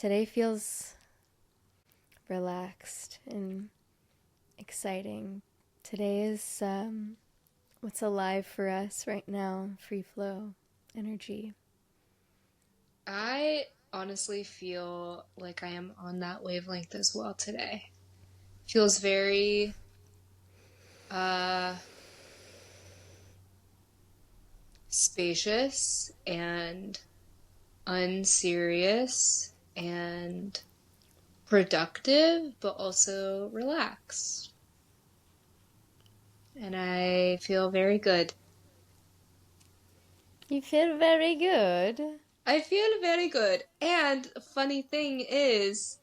today feels relaxed and exciting. Today is what's alive for us right now, free flow energy. I honestly feel like I am on that wavelength as well today. Feels very uh spacious and unserious and productive, but also relaxed. And I feel very good. You feel very good. I feel very good. And funny thing is,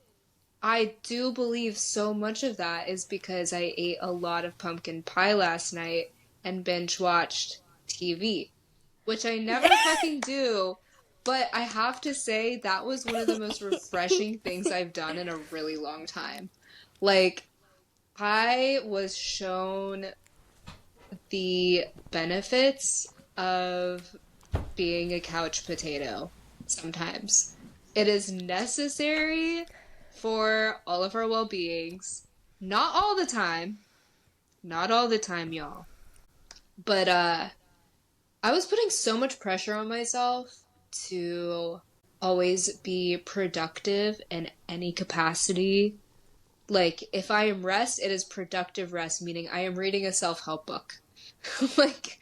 I do believe so much of that is because I ate a lot of pumpkin pie last night and binge watched TV, which I never fucking do. But I have to say, that was one of the most refreshing things I've done in a really long time. Like, I was shown the benefits of being a couch potato sometimes. It is necessary for all of our well-beings. Not all the time. Not all the time, y'all. But I was putting so much pressure on myself to always be productive in any capacity. Like, if I am rest, it is productive rest, meaning I am reading a self-help book. Like,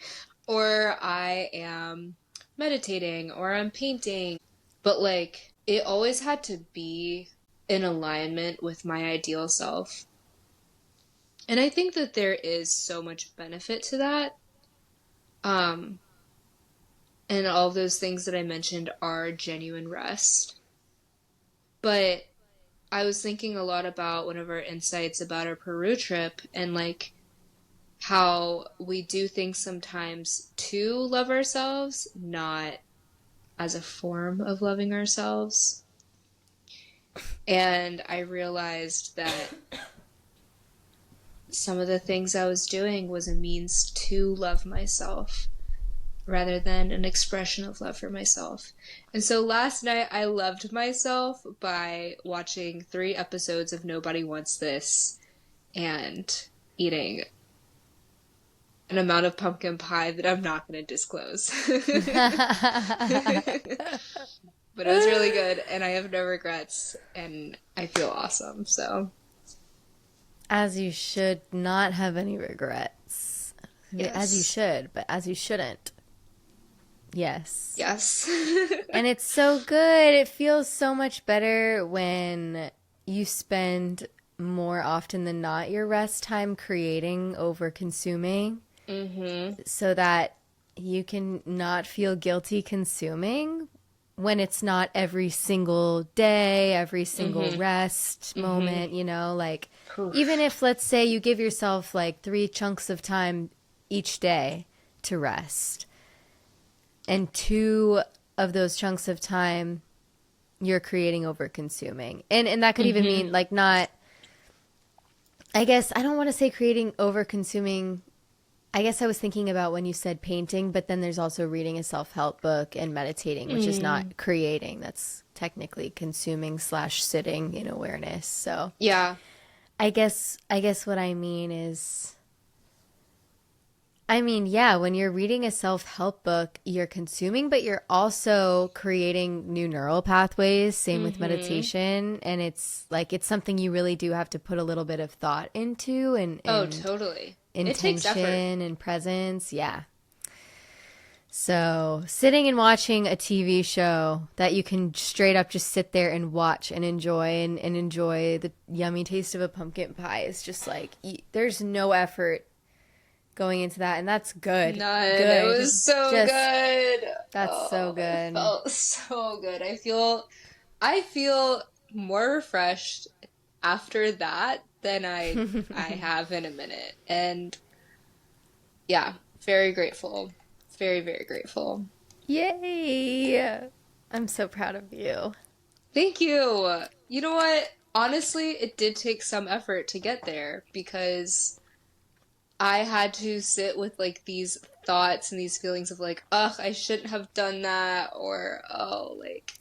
or I am meditating, or I'm painting. But, like, it always had to be in alignment with my ideal self. And I think that there is so much benefit to that. Um, and all those things that I mentioned are genuine rest. But I was thinking a lot about one of our insights about our Peru trip and like how we do things sometimes to love ourselves, not as a form of loving ourselves. And I realized that some of the things I was doing was a means to love myself rather than an expression of love for myself. And so last night I loved myself by watching 3 episodes of Nobody Wants This and eating an amount of pumpkin pie that I'm not going to disclose. But it was really good and I have no regrets and I feel awesome. So, As you should not have any regrets. As you yes. should, but as you shouldn't. Yes. Yes. And it's so good. It feels so much better when you spend more often than not your rest time creating over consuming Mhm. so that you can not feel guilty consuming when it's not every single day, every single Mhm. rest Mhm. moment, like even Oof. if let's say you give yourself like 3 chunks of time each day to rest and two of those chunks of time you're creating over consuming. And that could even Mhm. mean like not I guess I don't want to say creating over consuming. I guess I was thinking about when you said painting, but then there's also reading a self-help book and meditating, which is Mm. not creating. That's technically consuming slash sitting in awareness. So Yeah. I guess what I mean is I mean, yeah, when you're reading a self-help book, you're consuming, but you're also creating new neural pathways. Same with Mhm. meditation. And it's like, it's something you really do have to put a little bit of thought into Oh, and totally. It takes effort. intention and presence. Yeah. So sitting and watching a TV show that you can straight up just sit there and watch and enjoy and enjoy the yummy taste of a pumpkin pie is just like, there's no effort going into that, and that's good. None. It Good. was so Just good. that's so Oh, it good. felt so good. I feel more refreshed after that than I have in a minute. And yeah, very grateful. Very, very grateful. Yay! I'm so proud of you. Thank you. You know what? Honestly, it did take some effort to get there because I had to sit with like these thoughts and these feelings of like, ugh, I shouldn't have done that, or oh, like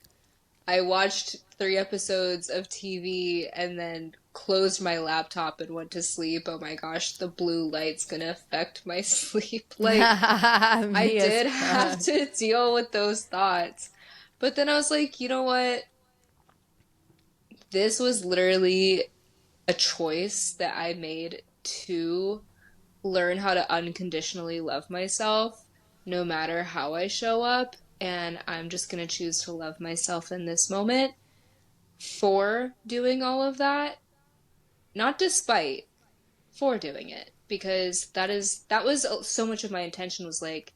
I watched three episodes of TV and then closed my laptop and went to sleep. Oh my gosh, the blue light's gonna affect my sleep. Like, I Me as did have fuck. to deal with those thoughts. But then I was like, you know what? This was literally a choice that I made to learn how to unconditionally love myself no matter how I show up. And I'm just going to choose to love myself in this moment for doing all of that, not despite, for doing it. Because that was so much of my intention was like,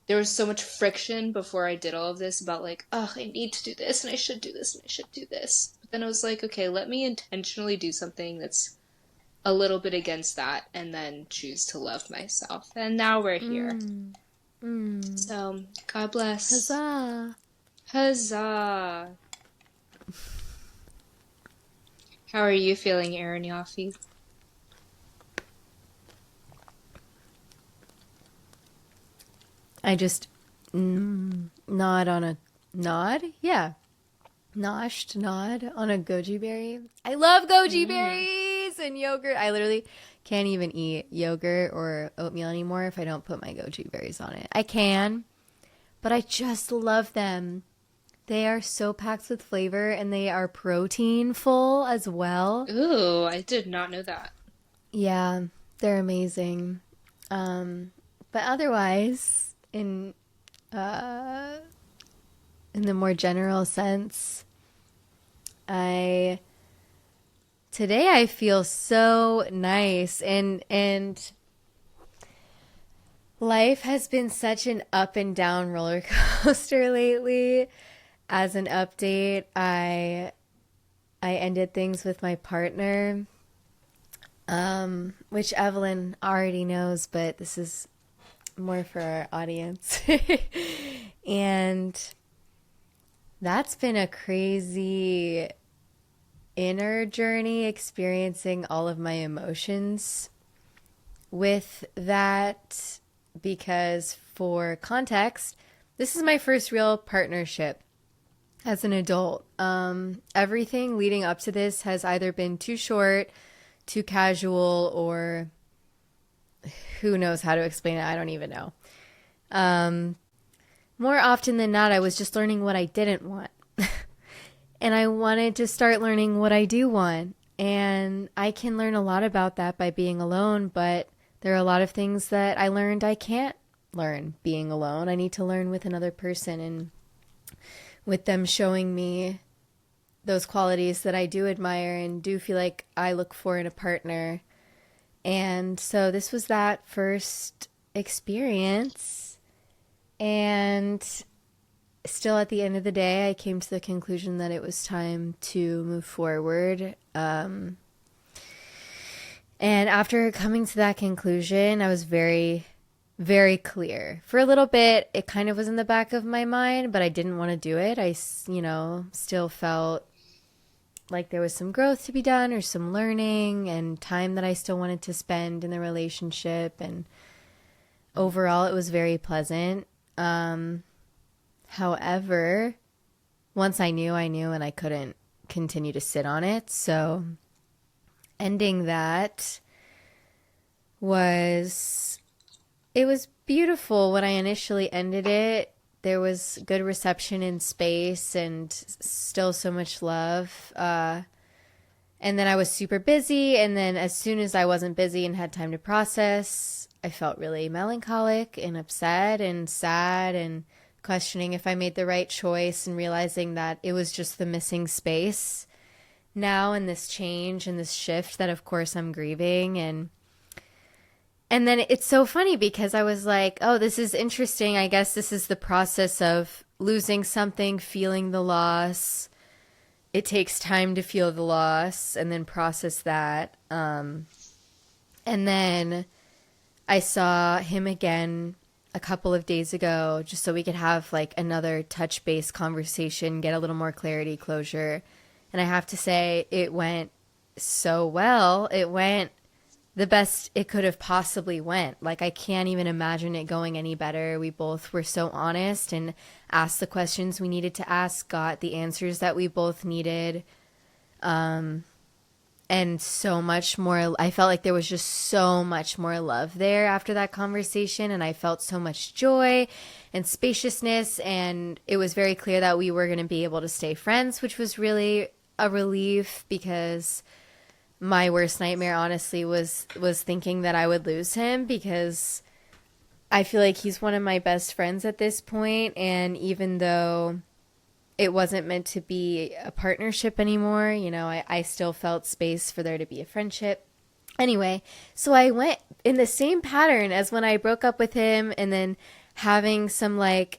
there was so much friction before I did all of this about like, oh, I need to do this and I should do this and I should do this. But then I was like, okay, let me intentionally do something that's a little bit against that and then choose to love myself. And now we're here. Mm, mm. So, God bless. Huzzah. Huzzah. How are you feeling, Erin Yaffe? I just nod on a nod. Yeah. Noshed, nod on a goji berry. I love goji Mm. berries and yogurt. I literally can't even eat yogurt or oatmeal anymore if I don't put my goji berries on it. I can, but I just love them. They are so packed with flavor and they are protein full as well. Ooh, I did not know that. Yeah, they're amazing. Um, but otherwise, uh, in the more general sense, I today I feel so nice and life has been such an up and down roller coaster lately. As an update, I ended things with my partner, which Evelyn already knows, but this is more for our audience. And that's been a crazy inner journey, experiencing all of my emotions with that, because for context, this is my first real partnership as an adult. Everything leading up to this has either been too short, too casual, or who knows how to explain it. I don't even know. More often than not, I was just learning what I didn't want. And I wanted to start learning what I do want. And I can learn a lot about that by being alone, but there are a lot of things that I learned I can't learn being alone. I need to learn with another person and with them showing me those qualities that I do admire and do feel like I look for in a partner. And so this was that first experience. And still at the end of the day, I came to the conclusion that it was time to move forward. And after coming to that conclusion, I was very, very clear. For a little bit, it kind of was in the back of my mind, but I didn't want to do it. I, still felt like there was some growth to be done or some learning and time that I still wanted to spend in the relationship. And overall, it was very pleasant. However, once I knew, and I couldn't continue to sit on it. So ending that it was beautiful. When I initially ended it, there was good reception in space and still so much love. And then I was super busy. And then as soon as I wasn't busy and had time to process, I felt really melancholic and upset and sad and questioning if I made the right choice and realizing that it was just the missing space now in this change and this shift that of course I'm grieving. And then it's so funny because I was like, oh, this is interesting. I guess this is the process of losing something, feeling the loss. It takes time to feel the loss and then process that. And then I saw him again a couple of days ago just so we could have like another touch base conversation, get a little more clarity, closure. And I have to say it went so well. It went the best it could have possibly went. Like, I can't even imagine it going any better. We both were so honest and asked the questions we needed to ask, got the answers that we both needed. And so much more. I felt like there was just so much more love there after that conversation, and I felt so much joy and spaciousness, and it was very clear that we were going to be able to stay friends, which was really a relief, because my worst nightmare honestly was thinking that I would lose him, because I feel like he's one of my best friends at this point, and even though it wasn't meant to be a partnership anymore, you know, I still felt space for there to be a friendship. Anyway, so I went in the same pattern as when I broke up with him, and then having some lightness,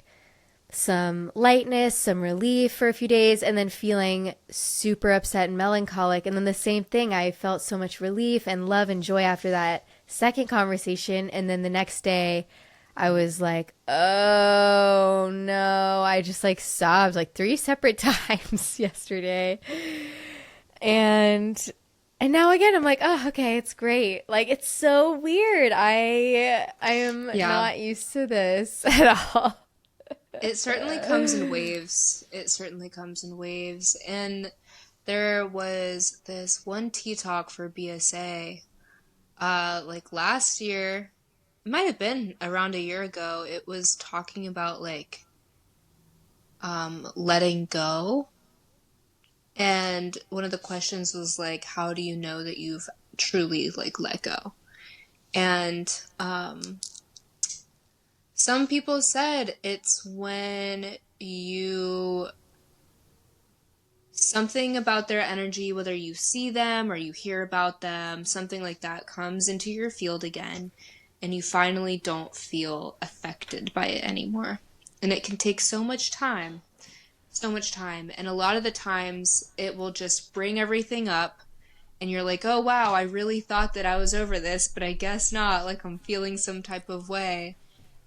some relief for a few days, and then feeling super upset and melancholic. And then the same thing, I felt so much relief and love and joy after that second conversation. And then the next day I was like, oh no, I just like sobbed like 3 separate times yesterday. And now again, I'm like, oh, okay, it's great. Like, it's so weird. I am not used to this at all. It certainly comes in waves. It certainly comes in waves. And there was this one tea talk for BSA, like last year. It might have been around a year ago. It was talking about like letting go. And one of the questions was like, how do you know that you've truly like let go? And some people said it's when something about their energy, whether you see them or you hear about them, something like that comes into your field again, and you finally don't feel affected by it anymore. And it can take so much time. So much time. And a lot of the times it will just bring everything up, and you're like, oh wow, I really thought that I was over this, but I guess not. Like, I'm feeling some type of way.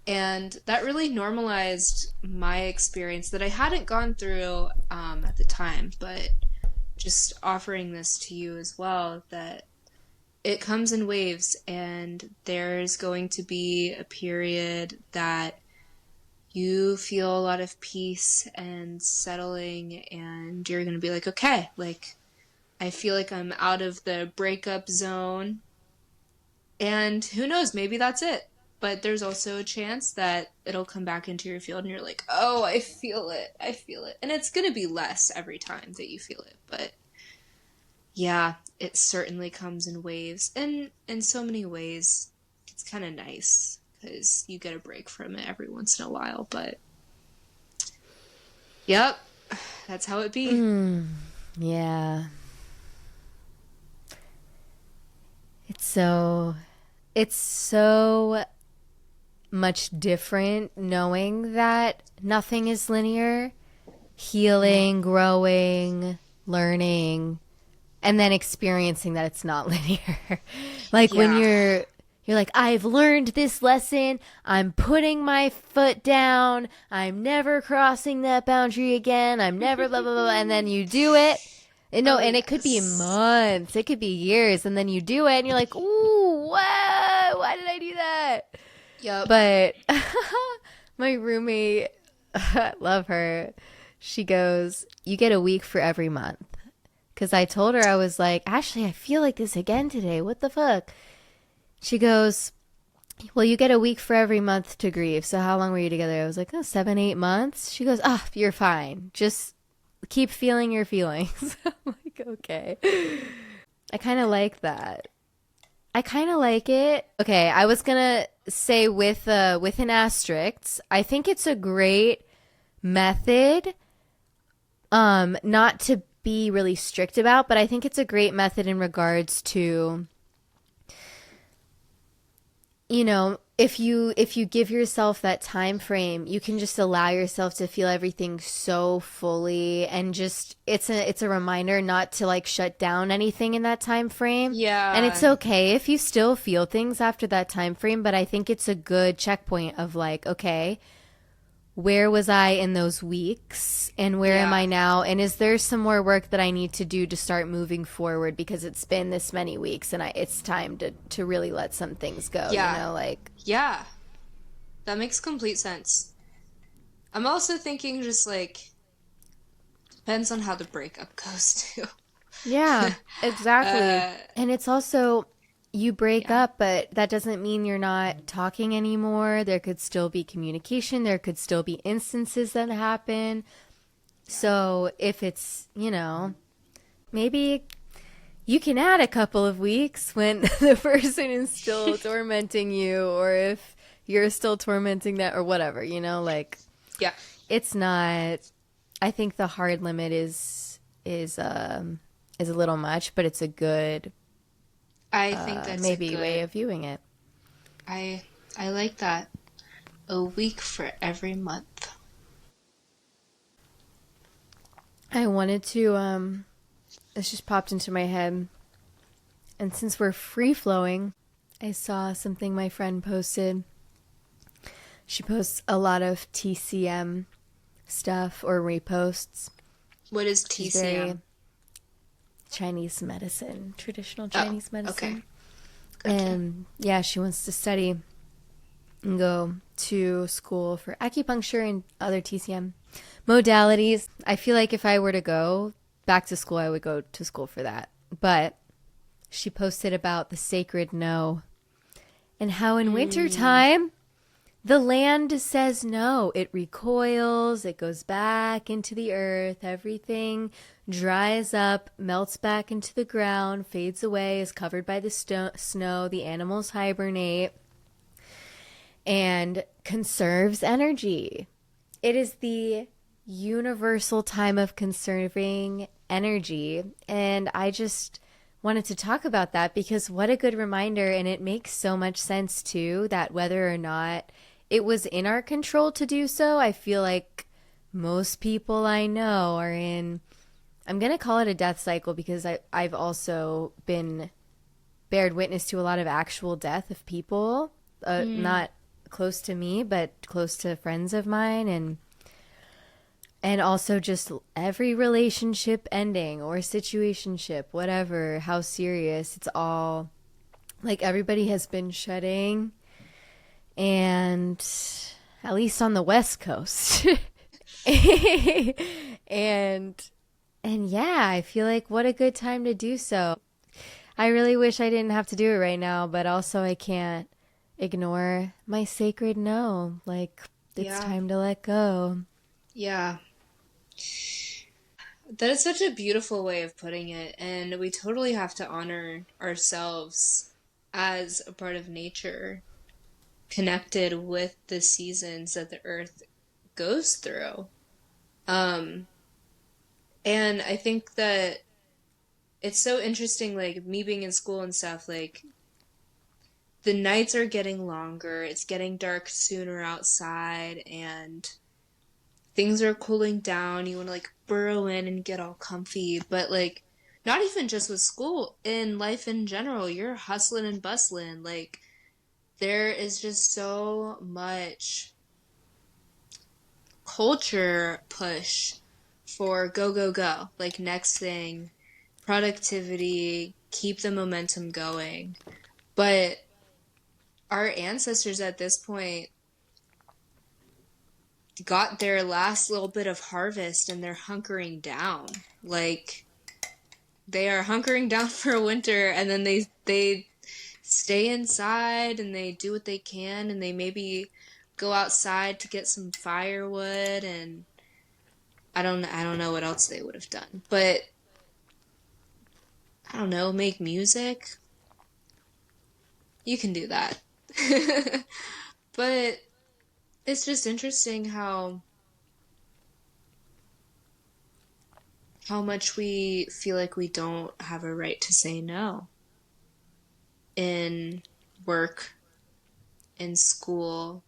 And that really normalized my experience that I hadn't gone through at the time, but just offering this to you as well, that it comes in waves, and there's going to be a period that you feel a lot of peace and settling, and you're going to be like, okay, like, I feel like I'm out of the breakup zone, and who knows, maybe that's it. But there's also a chance that it'll come back into your field and you're like, oh, I feel it. I feel it. And it's going to be less every time that you feel it. But yeah, it certainly comes in waves. And in so many ways, it's kind of nice because you get a break from it every once in a while. But yep, that's how it be. Yeah. It's so much different knowing that nothing is linear, healing, growing, learning, and then experiencing that it's not linear. Like when you're like, I've learned this lesson, I'm putting my foot down, I'm never crossing that boundary again, I'm never blah blah blah, and then you do it. And and it could be months, it could be years, and then you do it and you're like, ooh, why did I do that? Yep. But my roommate, love her, she goes, you get a week for every month. Because I told her, I was like, Ashley, I feel like this again today. What the fuck? She goes, well, you get a week for every month to grieve. So how long were you together? I was like, 7, 8 months. She goes, oh, you're fine. Just keep feeling your feelings. I'm like, okay. I kind of like that. I kind of like it. Okay, I was going to say with an asterisk, I think it's a great method, not to be really strict about, but I think it's a great method in regards to, you know, if you give yourself that time frame, you can just allow yourself to feel everything so fully, and just it's a reminder not to like shut down anything in that time frame. Yeah. And it's okay if you still feel things after that time frame, but I think it's a good checkpoint of like, okay, where was I in those weeks and where am Yeah. I now? And is there some more work that I need to do to start moving forward because it's been this many weeks and it's time to really let some things go, Yeah. like, Yeah. That makes complete sense. I'm also thinking just like depends on how the breakup goes too. yeah, exactly. uh And it's also, you break yeah. up, but that doesn't mean you're not talking anymore. There could still be communication, there could still be instances that happen. Yeah. So if it's, maybe you can add a couple of weeks when the person is still tormenting you, or if you're still tormenting that, or whatever, like, Yeah. it's not, I think the hard limit is a little much, but it's a good I think that's a maybe way good of viewing it. I I like that. A week for every month. I wanted to this just popped into my head, and since we're free flowing, I saw something my friend posted. She posts a lot of TCM stuff or reposts. What is She's very TCM? Chinese medicine, traditional Oh, Chinese okay. medicine. Gotcha. And yeah, she wants to study and go to school for acupuncture and other TCM modalities. I feel like if I were to go back to school, I would go to school for that. But she posted about the sacred no and how in Mm, wintertime the land says no. It recoils, it goes back into the earth, everything dries up, melts back into the ground, fades away, is covered by the snow, the animals hibernate, and conserves energy. It is the universal time of conserving energy. And I just wanted to talk about that because what a good reminder. And it makes so much sense too that whether or not it was in our control to do so, I feel like most people I know are in, I'm going to call it a death cycle because I've also been bared witness to a lot of actual death of people, mm, not close to me, but close to friends of mine, and also just every relationship ending or situationship, whatever, how serious, it's all like everybody has been shedding, and at least on the West Coast. and and yeah, I feel like what a good time to do so. I really wish I didn't have to do it right now, but also I can't ignore my sacred no. Like, it's yeah. time to let go. Yeah. That is such a beautiful way of putting it, and we totally have to honor ourselves as a part of nature, connected with the seasons that the earth goes through. Um, and I think that it's so interesting, like me being in school and stuff, like the nights are getting longer, it's getting dark sooner outside, and things are cooling down. You want to like burrow in and get all comfy, but like not even just with school, in life in general, you're hustling and bustling. Like there is just so much culture push for go, go, go. Like next thing, productivity, keep the momentum going. But our ancestors at this point got their last little bit of harvest and they're hunkering down. Like they are hunkering down for winter and then they stay inside and they do what they can and they maybe go outside to get some firewood and I don't know what else they would have done. But I don't know, make music. You can do that. But it's just interesting how much we feel like we don't have a right to say no in work, in school,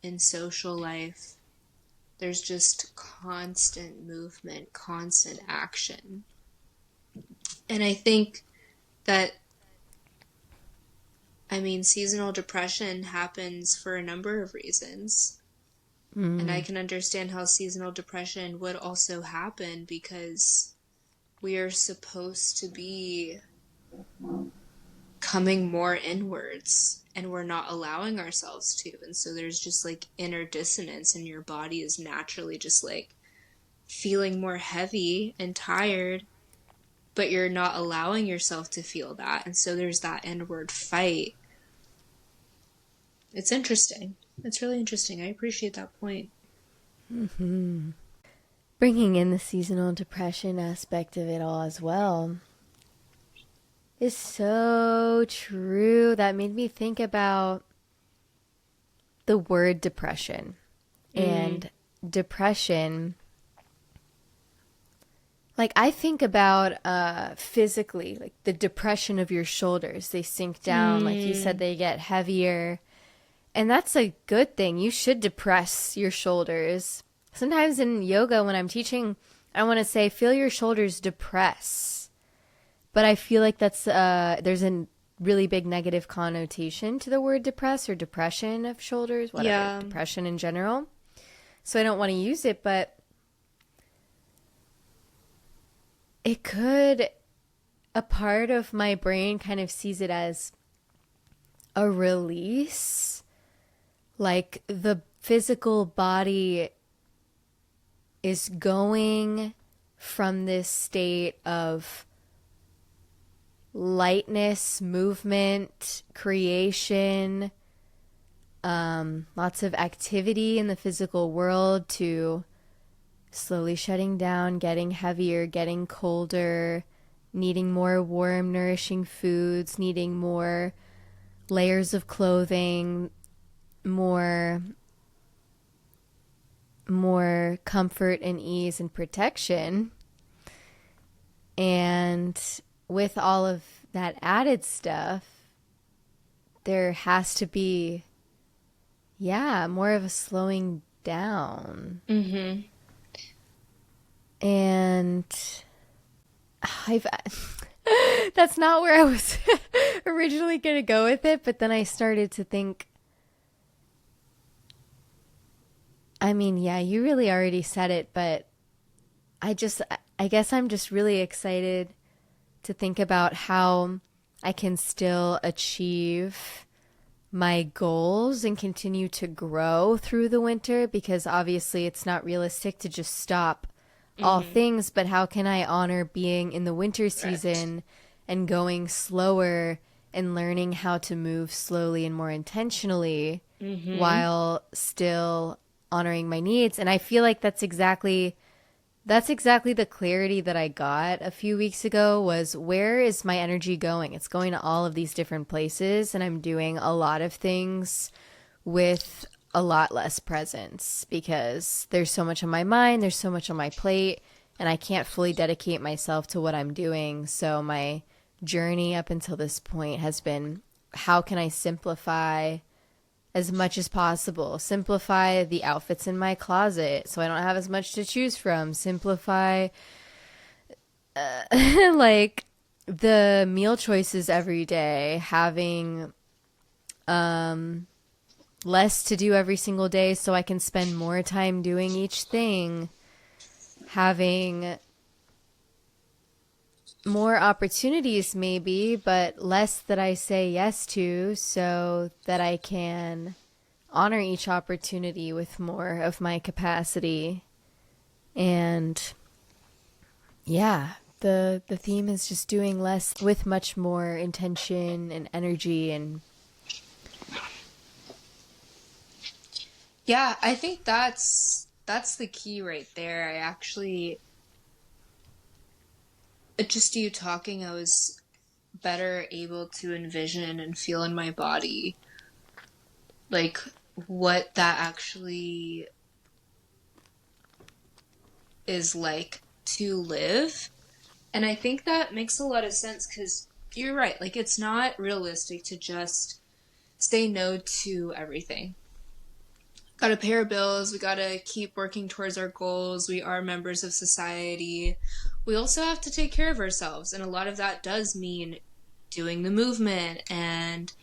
in social life. There's just constant movement, constant action. And I think that, I mean, seasonal depression happens for a number of reasons. And I Mm. can understand how seasonal depression would also happen because we are supposed to be coming more inwards and we're not allowing ourselves to. And so there's just like inner dissonance, and your body is naturally just like feeling more heavy and tired, but you're not allowing yourself to feel that. And so there's that inward fight. It's interesting. It's really interesting. I appreciate that point. Bringing in the seasonal depression aspect of it all as well is so true. That made me think about the word depression. Mm, And depression, like I think about physically, like the depression of your shoulders. They sink down, like you said, mm, they get heavier. And that's a good thing. You should depress your shoulders. Sometimes in yoga, when I'm teaching, I want to say, feel your shoulders depress. But I feel like there's a really big negative connotation to the word depress or depression of shoulders, whatever, yeah. depression in general. So I don't want to use it, but it could, a part of my brain kind of sees it as a release. Like the physical body is going from this state of lightness, movement, creation, lots of activity in the physical world to slowly shutting down, getting heavier, getting colder, needing more warm, nourishing foods, needing more layers of clothing, more comfort and ease and protection. And with all of that added stuff, there has to be, yeah, more of a slowing down. Mm-hmm. And I've that's not where I was originally going to go with it, but then I started to think, I mean, yeah, you really already said it, but I guess I'm just really excited to think about how I can still achieve my goals and continue to grow through the winter, because obviously it's not realistic to just stop all Mm-hmm. things, but how can I honor being in the winter Correct. season and going slower and learning how to move slowly and more intentionally Mm-hmm. while still honoring my needs? And I feel like that's exactly the clarity that I got a few weeks ago. Was, where is my energy going? It's going to all of these different places, and I'm doing a lot of things with a lot less presence because there's so much on my mind, there's so much on my plate, and I can't fully dedicate myself to what I'm doing. So my journey up until this point has been, how can I simplify as much as possible? Simplify the outfits in my closet so I don't have as much to choose from. Simplify like the meal choices every day, having less to do every single day so I can spend more time doing each thing, having more opportunities maybe, but less that I say yes to so that I can honor each opportunity with more of my capacity. And yeah, the theme is just doing less with much more intention and energy. And Yeah, I think that's the key right there. I actually, just you talking, I was better able to envision and feel in my body like what that actually is like to live. And I think that makes a lot of sense because you're right. Like, it's not realistic to just say no to everything. Got to pay our bills. We got to keep working towards our goals. We are members of society. We also have to take care of ourselves. And a lot of that does mean doing the movement and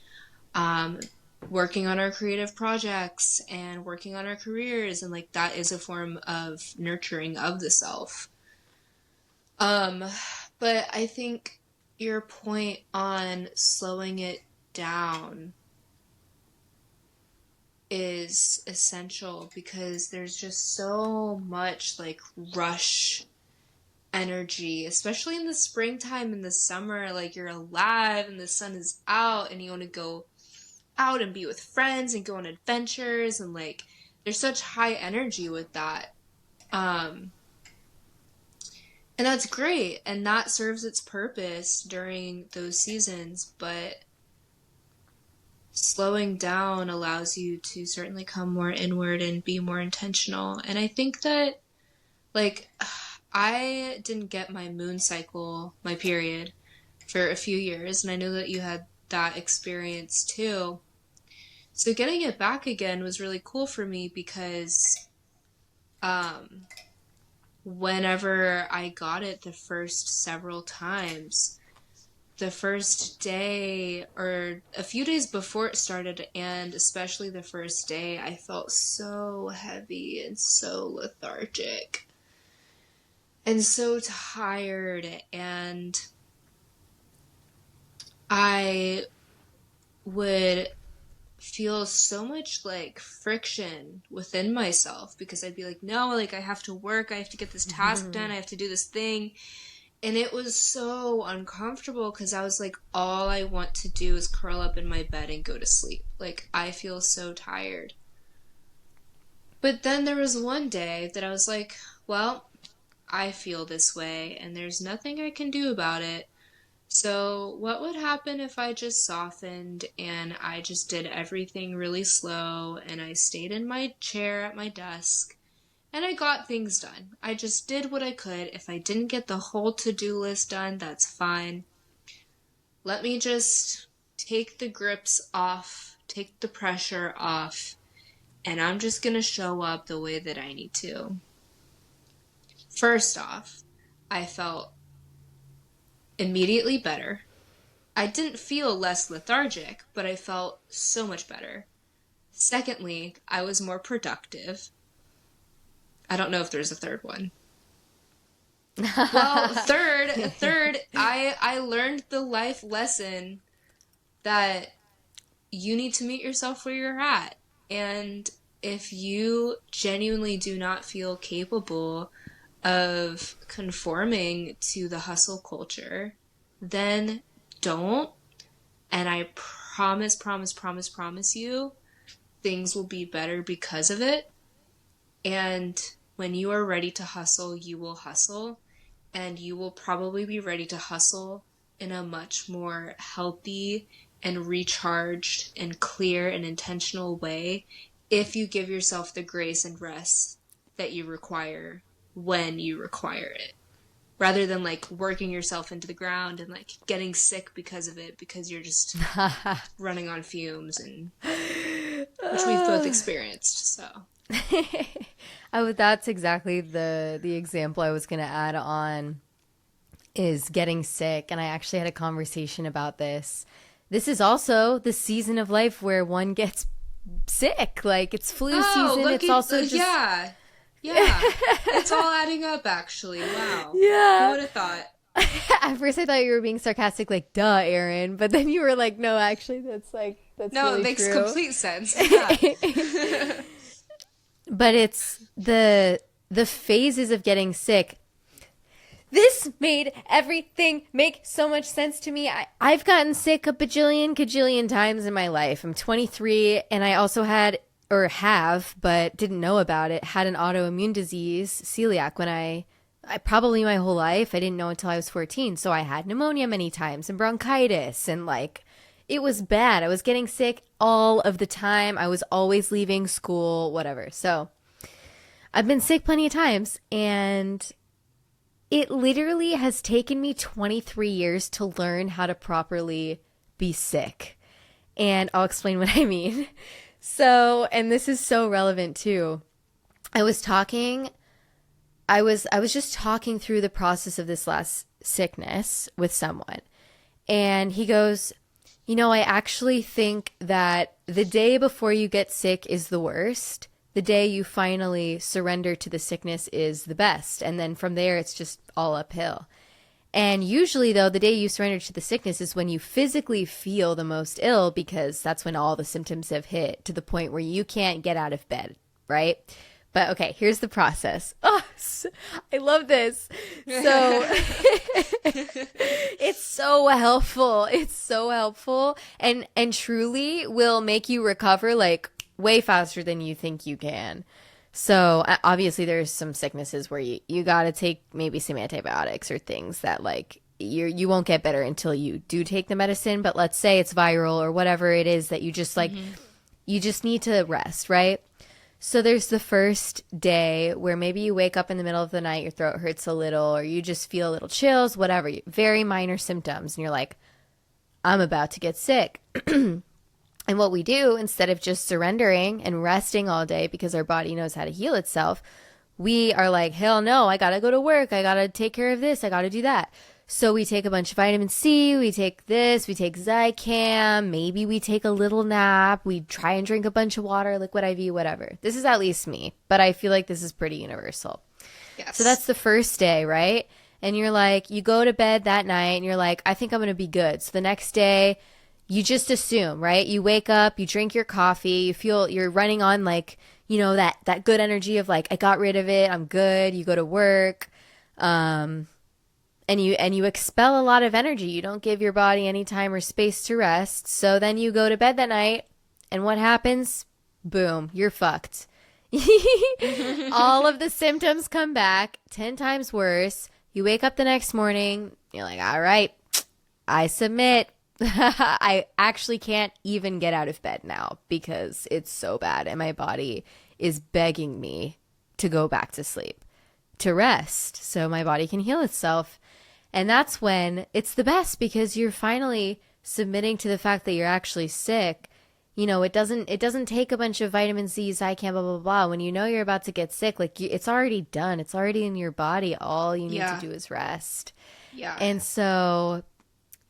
working on our creative projects and working on our careers, and like that is a form of nurturing of the self. Um, but I think your point on slowing it down is essential because there's just so much like rush energy, especially in the springtime and the summer. Like you're alive and the sun is out and you want to go out and be with friends and go on adventures, and like there's such high energy with that. Um, and that's great and that serves its purpose during those seasons, but slowing down allows you to certainly come more inward and be more intentional. And I think that, like, I didn't get my moon cycle, my period, for a few years, and I know that you had that experience too. So getting it back again was really cool for me because um, whenever I got it the first several times, the first day or a few days before it started, and especially the first day, I felt so heavy and so lethargic and so tired. And I would feel so much like friction within myself because I'd be like, no, like I have to work, I have to get this task done, I have to do this thing. And it was so uncomfortable because I was like, all I want to do is curl up in my bed and go to sleep. Like, I feel so tired. But then there was one day that I was like, well, I feel this way and there's nothing I can do about it. So, what would happen if I just softened and I just did everything really slow and I stayed in my chair at my desk and I got things done? I just did what I could. If I didn't get the whole to-do list done, that's fine. Let me just take the grips off, take the pressure off, and I'm just gonna show up the way that I need to. First off, I felt immediately better. I didn't feel less lethargic, but I felt so much better. Secondly, I was more productive. I don't know if there's a third one. Well, third, I learned the life lesson that you need to meet yourself where you're at. And if you genuinely do not feel capable of conforming to the hustle culture, then don't. And I promise you, things will be better because of it. And when you are ready to hustle, you will hustle. And you will probably be ready to hustle in a much more healthy and recharged and clear and intentional way if you give yourself the grace and rest that you require when you require it, rather than like working yourself into the ground and like getting sick because of it because you're just running on fumes, and which we've both experienced. So That's exactly the example I was going to add on, is getting sick. And I actually had a conversation about this. This is also the season of life where one gets sick. Like, it's flu season. It's also just yeah. Yeah, it's all adding up, actually. Wow. Yeah. Who would have thought? At first I thought you were being sarcastic, like, duh, Erin. But then you were like, no, actually, that's No, really it makes true. complete sense. Yeah. But it's the phases of getting sick. This made everything make so much sense to me. I've gotten sick a kajillion times in my life. I'm 23, and I also had, or have, but didn't know about it, had an autoimmune disease, celiac, when I probably my whole life. I didn't know until I was 14. So I had pneumonia many times and bronchitis, and like, it was bad. I was getting sick all of the time. I was always leaving school, whatever. So I've been sick plenty of times, and it literally has taken me 23 years to learn how to properly be sick. And I'll explain what I mean. So, and this is so relevant too. I was just talking through the process of this last sickness with someone. And he goes, I actually think that the day before you get sick is the worst. The day you finally surrender to the sickness is the best. And then from there, it's just all uphill. And usually, though, the day you surrender to the sickness is when you physically feel the most ill because that's when all the symptoms have hit to the point where you can't get out of bed, right? But okay, here's the process. Oh, I love this. So it's so helpful. It's so helpful and truly will make you recover like way faster than you think you can. So obviously there's some sicknesses where you got to take maybe some antibiotics or things that like you won't get better until you do take the medicine, but let's say it's viral or whatever it is that you just like you just need to rest, right? So there's the first day where maybe you wake up in the middle of the night, your throat hurts a little, or you just feel a little chills, whatever, very minor symptoms. And you're like, I'm about to get sick. And what we do, instead of just surrendering and resting all day because our body knows how to heal itself, we are like, hell no, I got to go to work. I got to take care of this. I got to do that. So we take a bunch of vitamin C, we take this, we take Zicam, maybe we take a little nap, we try and drink a bunch of water, liquid IV, whatever. This is at least me, but I feel like this is pretty universal. Yes. So that's the first day, right? And you're like, you go to bed that night and you're like, I think I'm going to be good. So the next day, you just assume, right? You wake up, you drink your coffee, you feel you're running on like, that good energy of like, I got rid of it, I'm good. You go to work. And you expel a lot of energy. You don't give your body any time or space to rest. So then you go to bed that night, and what happens? Boom, you're fucked. All of the symptoms come back 10 times worse. You wake up the next morning, you're like, all right, I submit. I actually can't even get out of bed now because it's so bad and my body is begging me to go back to sleep, to rest so my body can heal itself. And that's when it's the best because you're finally submitting to the fact that you're actually sick. It doesn't take a bunch of vitamin C, Zicam, blah, blah, blah. When you know you're about to get sick, like it's already done. It's already in your body. All you need to do is rest. Yeah. And so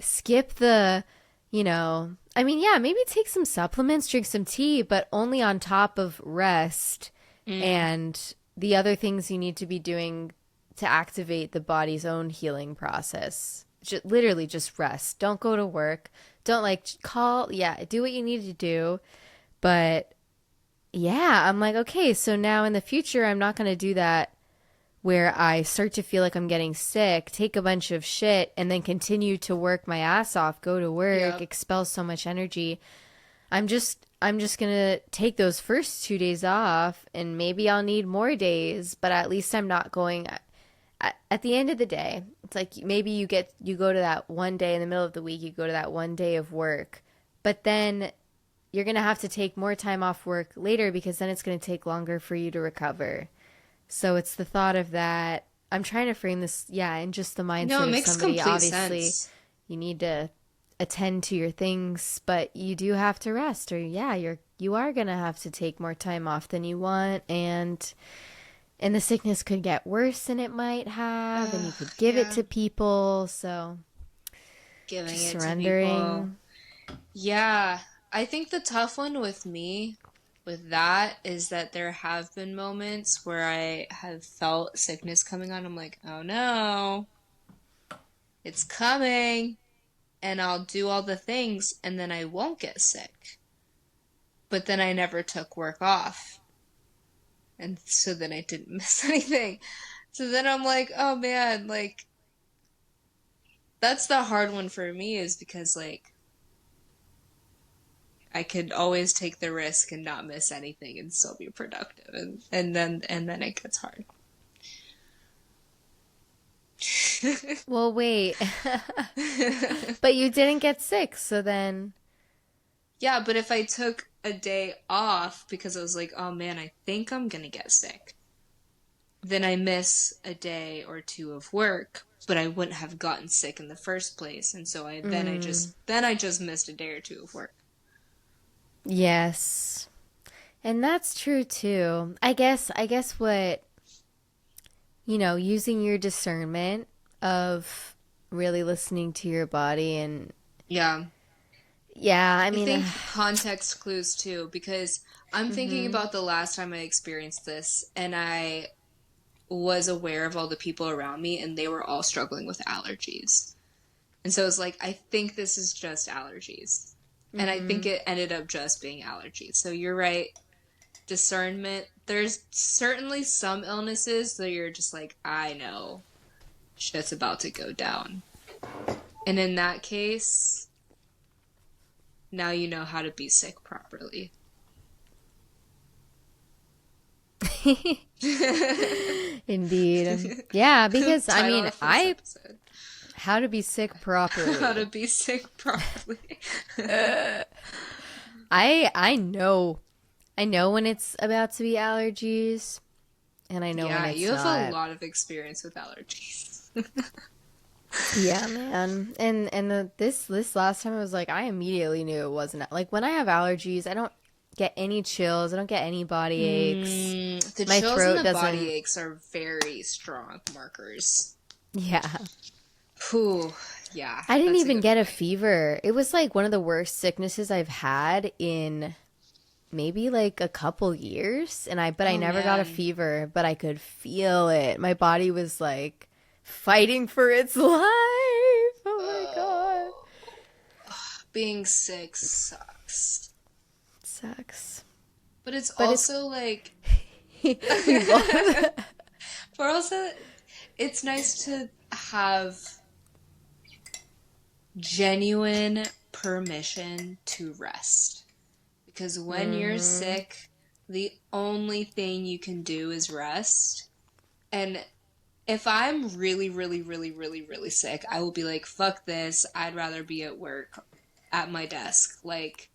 skip the, maybe take some supplements, drink some tea, but only on top of rest and the other things you need to be doing to activate the body's own healing process. Literally just rest. Don't go to work. Don't do what you need to do. But yeah, I'm like, okay, so now in the future, I'm not going to do that where I start to feel like I'm getting sick, take a bunch of shit, and then continue to work my ass off, go to work, expel so much energy. I'm just gonna take those first 2 days off, and maybe I'll need more days, but at least I'm not going. At the end of the day, it's like maybe you go to that one day in the middle of the week, you go to that one day of work, but then you're gonna have to take more time off work later because then it's gonna take longer for you to recover. So it's the thought of that. I'm trying to frame this, in just the mindset it of makes somebody. complete Obviously, sense. you need to attend to your things, but you do have to rest, or you are gonna have to take more time off than you want, and the sickness could get worse than it might have, and you could give it to people. So Giving just it surrendering. to people. Yeah, I think the tough one with me with that is that there have been moments where I have felt sickness coming on. I'm like, oh no, it's coming. And I'll do all the things and then I won't get sick. But then I never took work off. And so then I didn't miss anything. So then I'm like, oh man, like, that's the hard one for me is because, like, I could always take the risk and not miss anything and still be productive. And then it gets hard. Well, wait. But you didn't get sick, so then. Yeah, but if I took a day off because I was like, oh man, I think I'm gonna get sick, then I miss a day or two of work, but I wouldn't have gotten sick in the first place, and so I just missed a day or two of work. Yes. And that's true too. I guess what, using your discernment of really listening to your body and Yeah. Yeah, I I mean, think context clues too, because I'm thinking hmm about the last time I experienced this, and I was aware of all the people around me, and they were all struggling with allergies. And so it's like, I think this is just allergies. And I think hmm it ended up just being allergies. So you're right. Discernment. There's certainly some illnesses that you're just like, I know shit's about to go down. And in that case, now you know how to be sick properly. Indeed. Yeah, because I Title mean, of this episode. how to be sick How properly. to be sick properly. I know. I know when it's about to be allergies, and I know when Yeah, you it's have a not. lot of experience with allergies. Yeah, man. And this last time I was like, I immediately knew it wasn't like when I have allergies, I don't get any chills, I don't get any body aches. The My chills and throat the body doesn't. aches are very strong markers. Yeah. Whew, yeah, I didn't that's a even good get a point. fever. It was like one of the worst sicknesses I've had in maybe like a couple years, and I Oh never got a man, fever, but I could feel it. My body was like fighting for its life. Oh my god. oh, being sick sucks. It sucks. But it's But it's also like, we've all but also, it's nice to have genuine permission to rest. Because when you're Mhm. sick, the only thing you can do is rest. And if I'm really, really, really, really, really sick, I will be like, fuck this. I'd rather be at work at my desk. Like,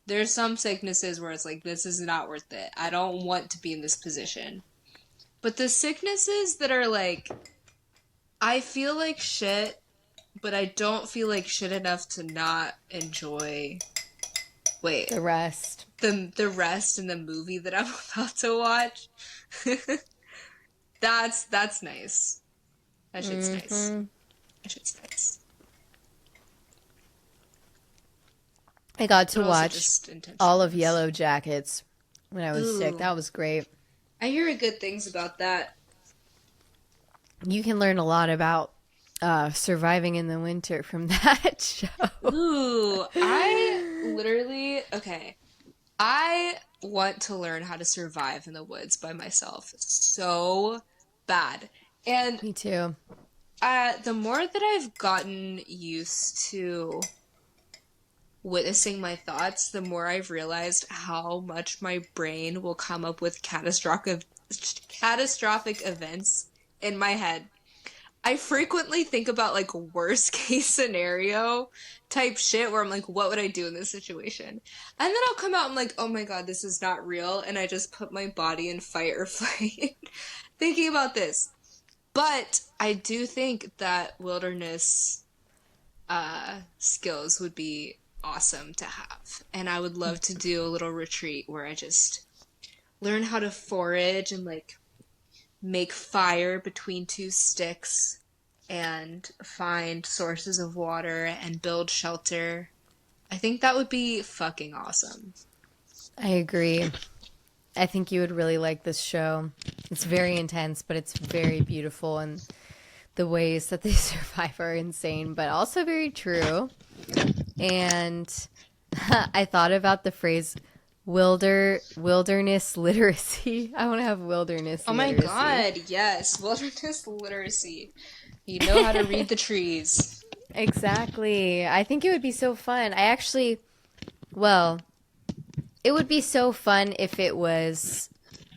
there's some sicknesses where it's like, this is not worth it. I don't want to be in this position. But the sicknesses that are like, I feel like shit, but I don't feel like shit enough to not enjoy. Wait, The rest. the rest in the movie that I'm about to watch. That's nice. That shit's nice. Mhm. That shit's nice. I got But to also watch just all intentional of ones. Yellow Jackets when I was sick. Ooh, That was great. I hear good things about that. You can learn a lot about surviving in the winter from that show. Ooh, I literally okay. I want to learn how to survive in the woods by myself so bad. And Me too. the more that I've gotten used to witnessing my thoughts, the more I've realized how much my brain will come up with catastrophic events in my head. I frequently think about like worst case scenario type shit where I'm like, what would I do in this situation? And then I'll come out and like, oh my god, this is not real, and I just put my body in fight or flight thinking about this. But I do think that wilderness skills would be awesome to have. And I would love to do a little retreat where I just learn how to forage and like make fire between two sticks and find sources of water and build shelter. I think that would be fucking awesome. I agree. I think you would really like this show. It's very intense, but it's very beautiful, and the ways that they survive are insane, but also very true. And I thought about the phrase wilderness literacy. I want to have wilderness Oh my literacy. god, yes, wilderness literacy. You know how to read the trees. Exactly. I think it would be so fun. Well, it would be so fun if it was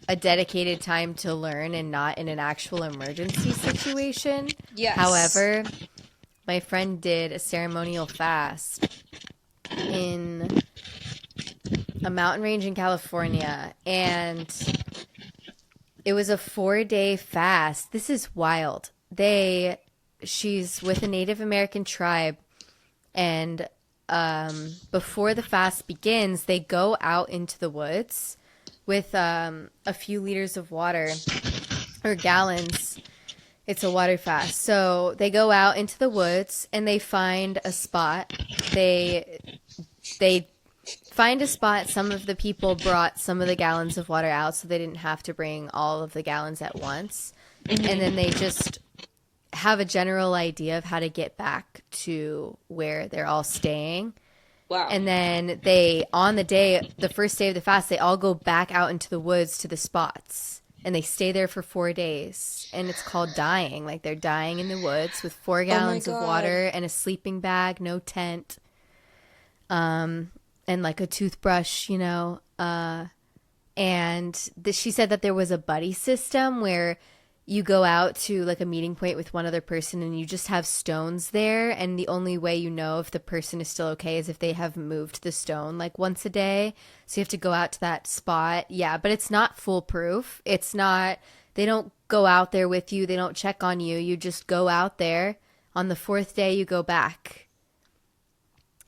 a dedicated time to learn and not in an actual emergency situation. Yes. However, my friend did a ceremonial fast in a mountain range in California, and it was a 4-day fast. This is wild. She's with a Native American tribe, and before the fast begins, they go out into the woods with a few liters of water or gallons. It's a water fast. So they go out into the woods and they find a spot. They they find a spot. Some of the people brought some of the gallons of water out, so they didn't have to bring all of the gallons at once. And then they just have a general idea of how to get back to where they're all staying. Wow. And then they, on the day, the first day of the fast, they all go back out into the woods to the spots. And they stay there for 4 days. And it's called dying. Like they're dying in the woods with 4 Oh my gallons of God. water and a sleeping bag, no tent, and like a toothbrush, you know. She said that there was a buddy system where you go out to like a meeting point with one other person and you just have stones there, and the only way you know if the person is still okay is if they have moved the stone like once a day. So you have to go out to that spot. Yeah, but it's not foolproof. It's not, they don't go out there with you. They don't check on you. You just go out there. On the 4th day you go back.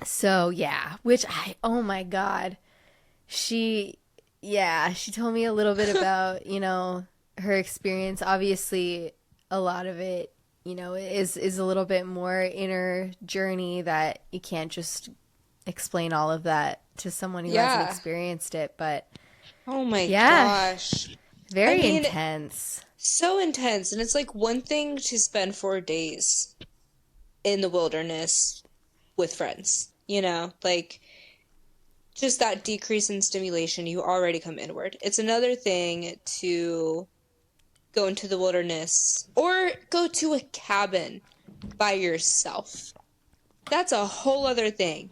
So yeah, oh my God. She told me a little bit about, her experience. Obviously, a lot of it, is a little bit more inner journey that you can't just explain all of that to someone who hasn't Yeah. experienced it. But Oh my yeah, gosh. I very mean, intense. so intense. And it's like one thing to spend 4 days in the wilderness with friends, like just that decrease in stimulation, you already come inward. It's another thing to go into the wilderness or go to a cabin by yourself. That's a whole other thing.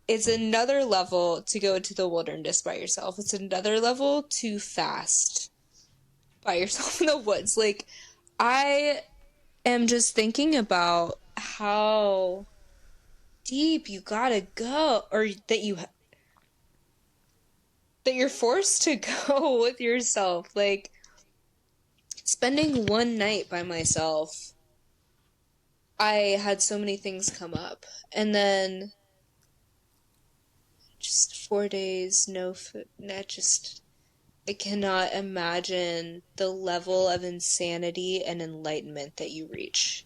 It's another level to go into the wilderness by yourself. It's another level to fast by yourself in the woods. Like, I am just thinking about how deep you gotta go, or that you're forced to go with yourself. Like, spending one night by myself, I had so many things come up. And then just 4 days, no food. I cannot imagine the level of insanity and enlightenment that you reach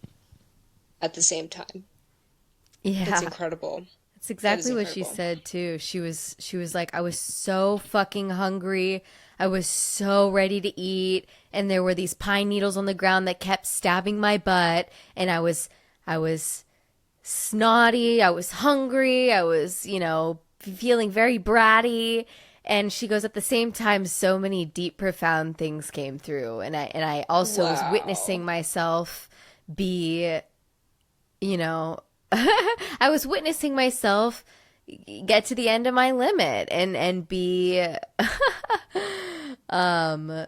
at the same time. That's Yeah. incredible. That's That is exactly what she incredible. said too. She was like, I was so fucking hungry. I was so ready to eat, and there were these pine needles on the ground that kept stabbing my butt, and I was snotty, I was hungry, I was, feeling very bratty. And she goes, at the same time, so many deep, profound things came through. And I also was witnessing Wow. myself be, you know, I was witnessing myself get to the end of my limit and be um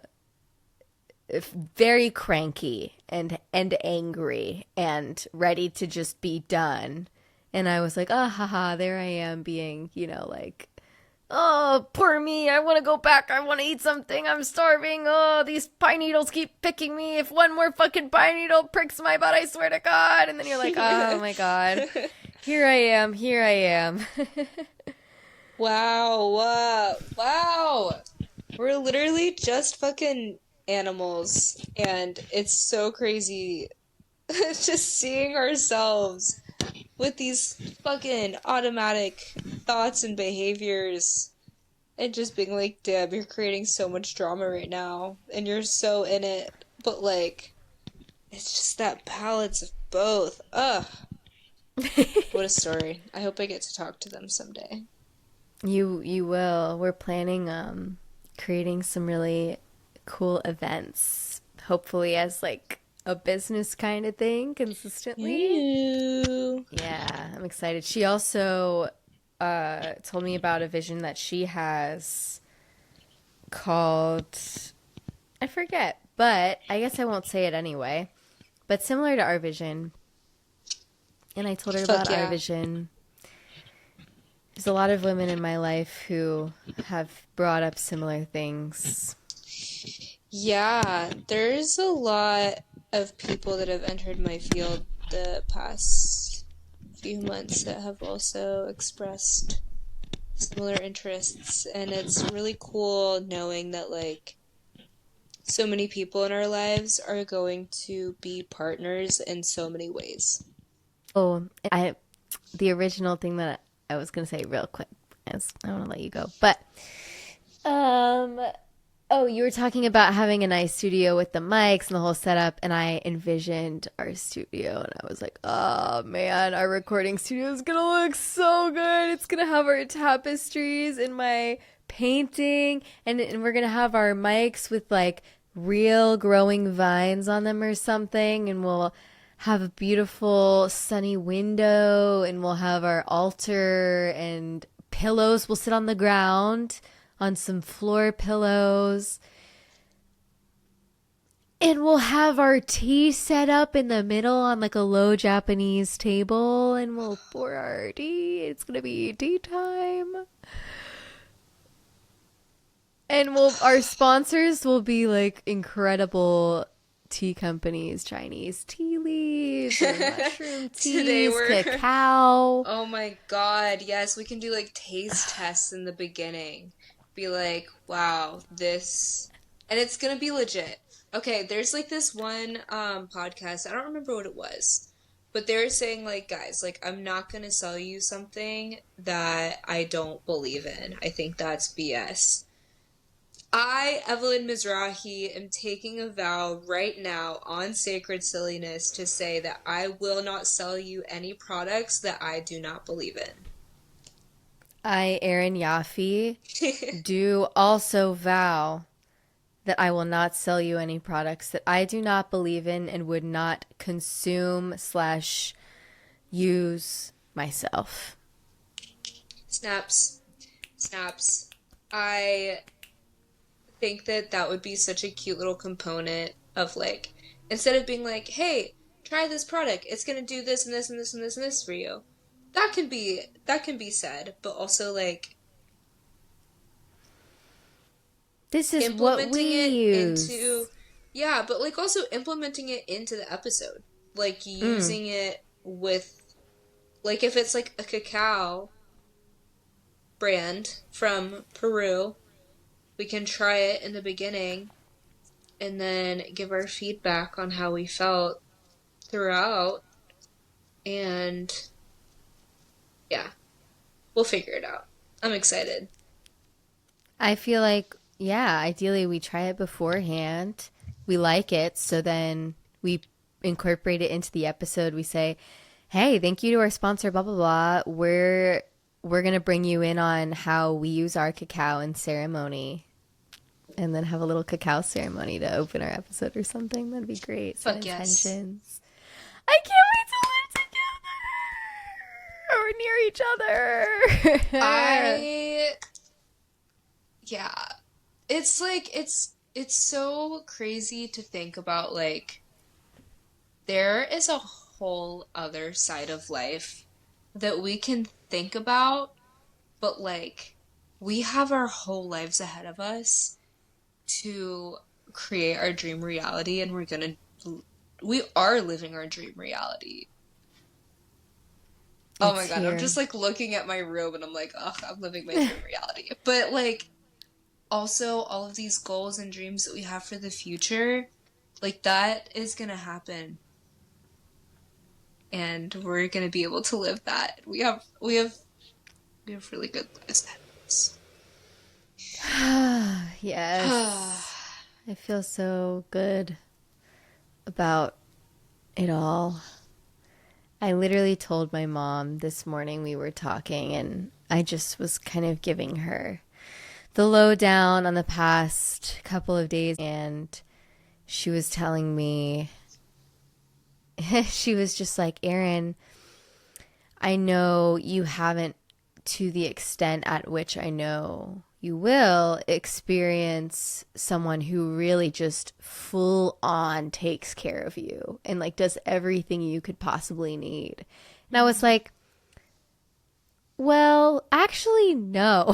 very cranky and angry and ready to just be done. And I was like, ah, haha, there I am being, like, oh, poor me. I want to go back. I want to eat something. I'm starving. Oh, these pine needles keep picking me. If one more fucking pine needle pricks my butt, I swear to God. And then you're like, oh my God, here I am. Here I am. Wow, wow. We're literally just fucking animals, and it's so crazy just seeing ourselves with these fucking automatic thoughts and behaviors and just being like, damn, you're creating so much drama right now, and you're so in it, but like, it's just that balance of both. Ugh, what a story. I hope I get to talk to them someday. You will. We're planning creating some really cool events, hopefully as like a business kind of thing consistently. Ew. Yeah, I'm excited. She also told me about a vision that she has called, I forget, but I guess I won't say it anyway. But similar to our vision, and I told her Fuck about our yeah. vision. There's a lot of women in my life who have brought up similar things. Yeah, there's a lot of people that have entered my field the past few months that have also expressed similar interests, and it's really cool knowing that like so many people in our lives are going to be partners in so many ways. Oh, the original thing that I was gonna say real quick. I want to let you go, but um, oh, you were talking about having a nice studio with the mics and the whole setup, and I envisioned our studio, and I was like, oh man, our recording studio is gonna look so good. It's gonna have our tapestries and my painting, and we're gonna have our mics with like real growing vines on them or something, and we'll have a beautiful sunny window, and we'll have our altar and pillows. We'll sit on the ground on some floor pillows. And we'll have our tea set up in the middle on like a low Japanese table, and we'll pour our tea. It's gonna be tea time. And our sponsors will be like incredible tea companies, Chinese tea leaves or mushroom Today teas, we're cacao. Oh my God, yes, we can do like taste tests in the beginning. Be like, wow, this and it's gonna be legit. Okay, there's like this one podcast, I don't remember what it was, but they were saying like, guys, like I'm not gonna sell you something that I don't believe in. I think that's BS. I, Evelyn Mizrahi, am taking a vow right now on Sacred Silliness to say that I will not sell you any products that I do not believe I, Erin Yaffe, in. do also vow that I will not sell you any products that I do not believe in and would not consume slash use myself. Snaps. Snaps. I think that that would be such a cute little component of like, instead of being like, hey, try this product, it's gonna do this and this and this and this and this for you. That can be said, but also like This is what we implementing it into use. yeah, but like also implementing it into the episode. Like using it with like if it's like a cacao brand from Peru, we can try it in the beginning and then give our feedback on how we felt throughout. And yeah, we'll figure it out. I'm excited. I feel like, yeah, ideally we try it beforehand. We like it, so then we incorporate it into the episode. We say, "Hey, thank you to our sponsor, blah blah blah. We're gonna bring you in on how we use our cacao in ceremony, and then have a little cacao ceremony to open our episode or something. That'd be great. Set Fuck yes. intentions. I can't wait to live together or near each other. I yeah. It's like it's so crazy to think about like there is a whole other side of life that we can think about, but like we have our whole lives ahead of us to create our dream reality and we are living our dream reality. Oh my It's God, I'm here. just like looking at my room and I'm like, ugh, I'm living my dream reality. But like also all of these goals and dreams that we have for the future, like that is gonna happen and we're gonna be able to live that. We have really good lives ahead of us. Yes. I feel so good about it all. I literally told my mom this morning we were talking, and I just was kind of giving her the lowdown on the past couple of days, and she was telling me, she was just like, Erin, I know you haven't, to the extent at which I know you will, experience someone who really just full on takes care of you and like does everything you could possibly need. And I was like, well, actually, no.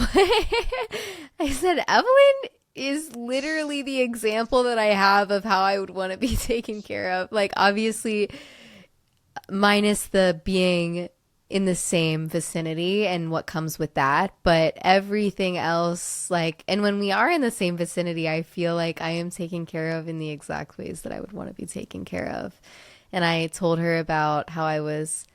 I said, Evelyn is literally the example that I have of how I would want to be taken care of. Like, obviously, minus the being in the same vicinity and what comes with that, but everything else, like, and when we are in the same vicinity, I feel like I am taken care of in the exact ways that I would want to be taken care of. And I told her about how I was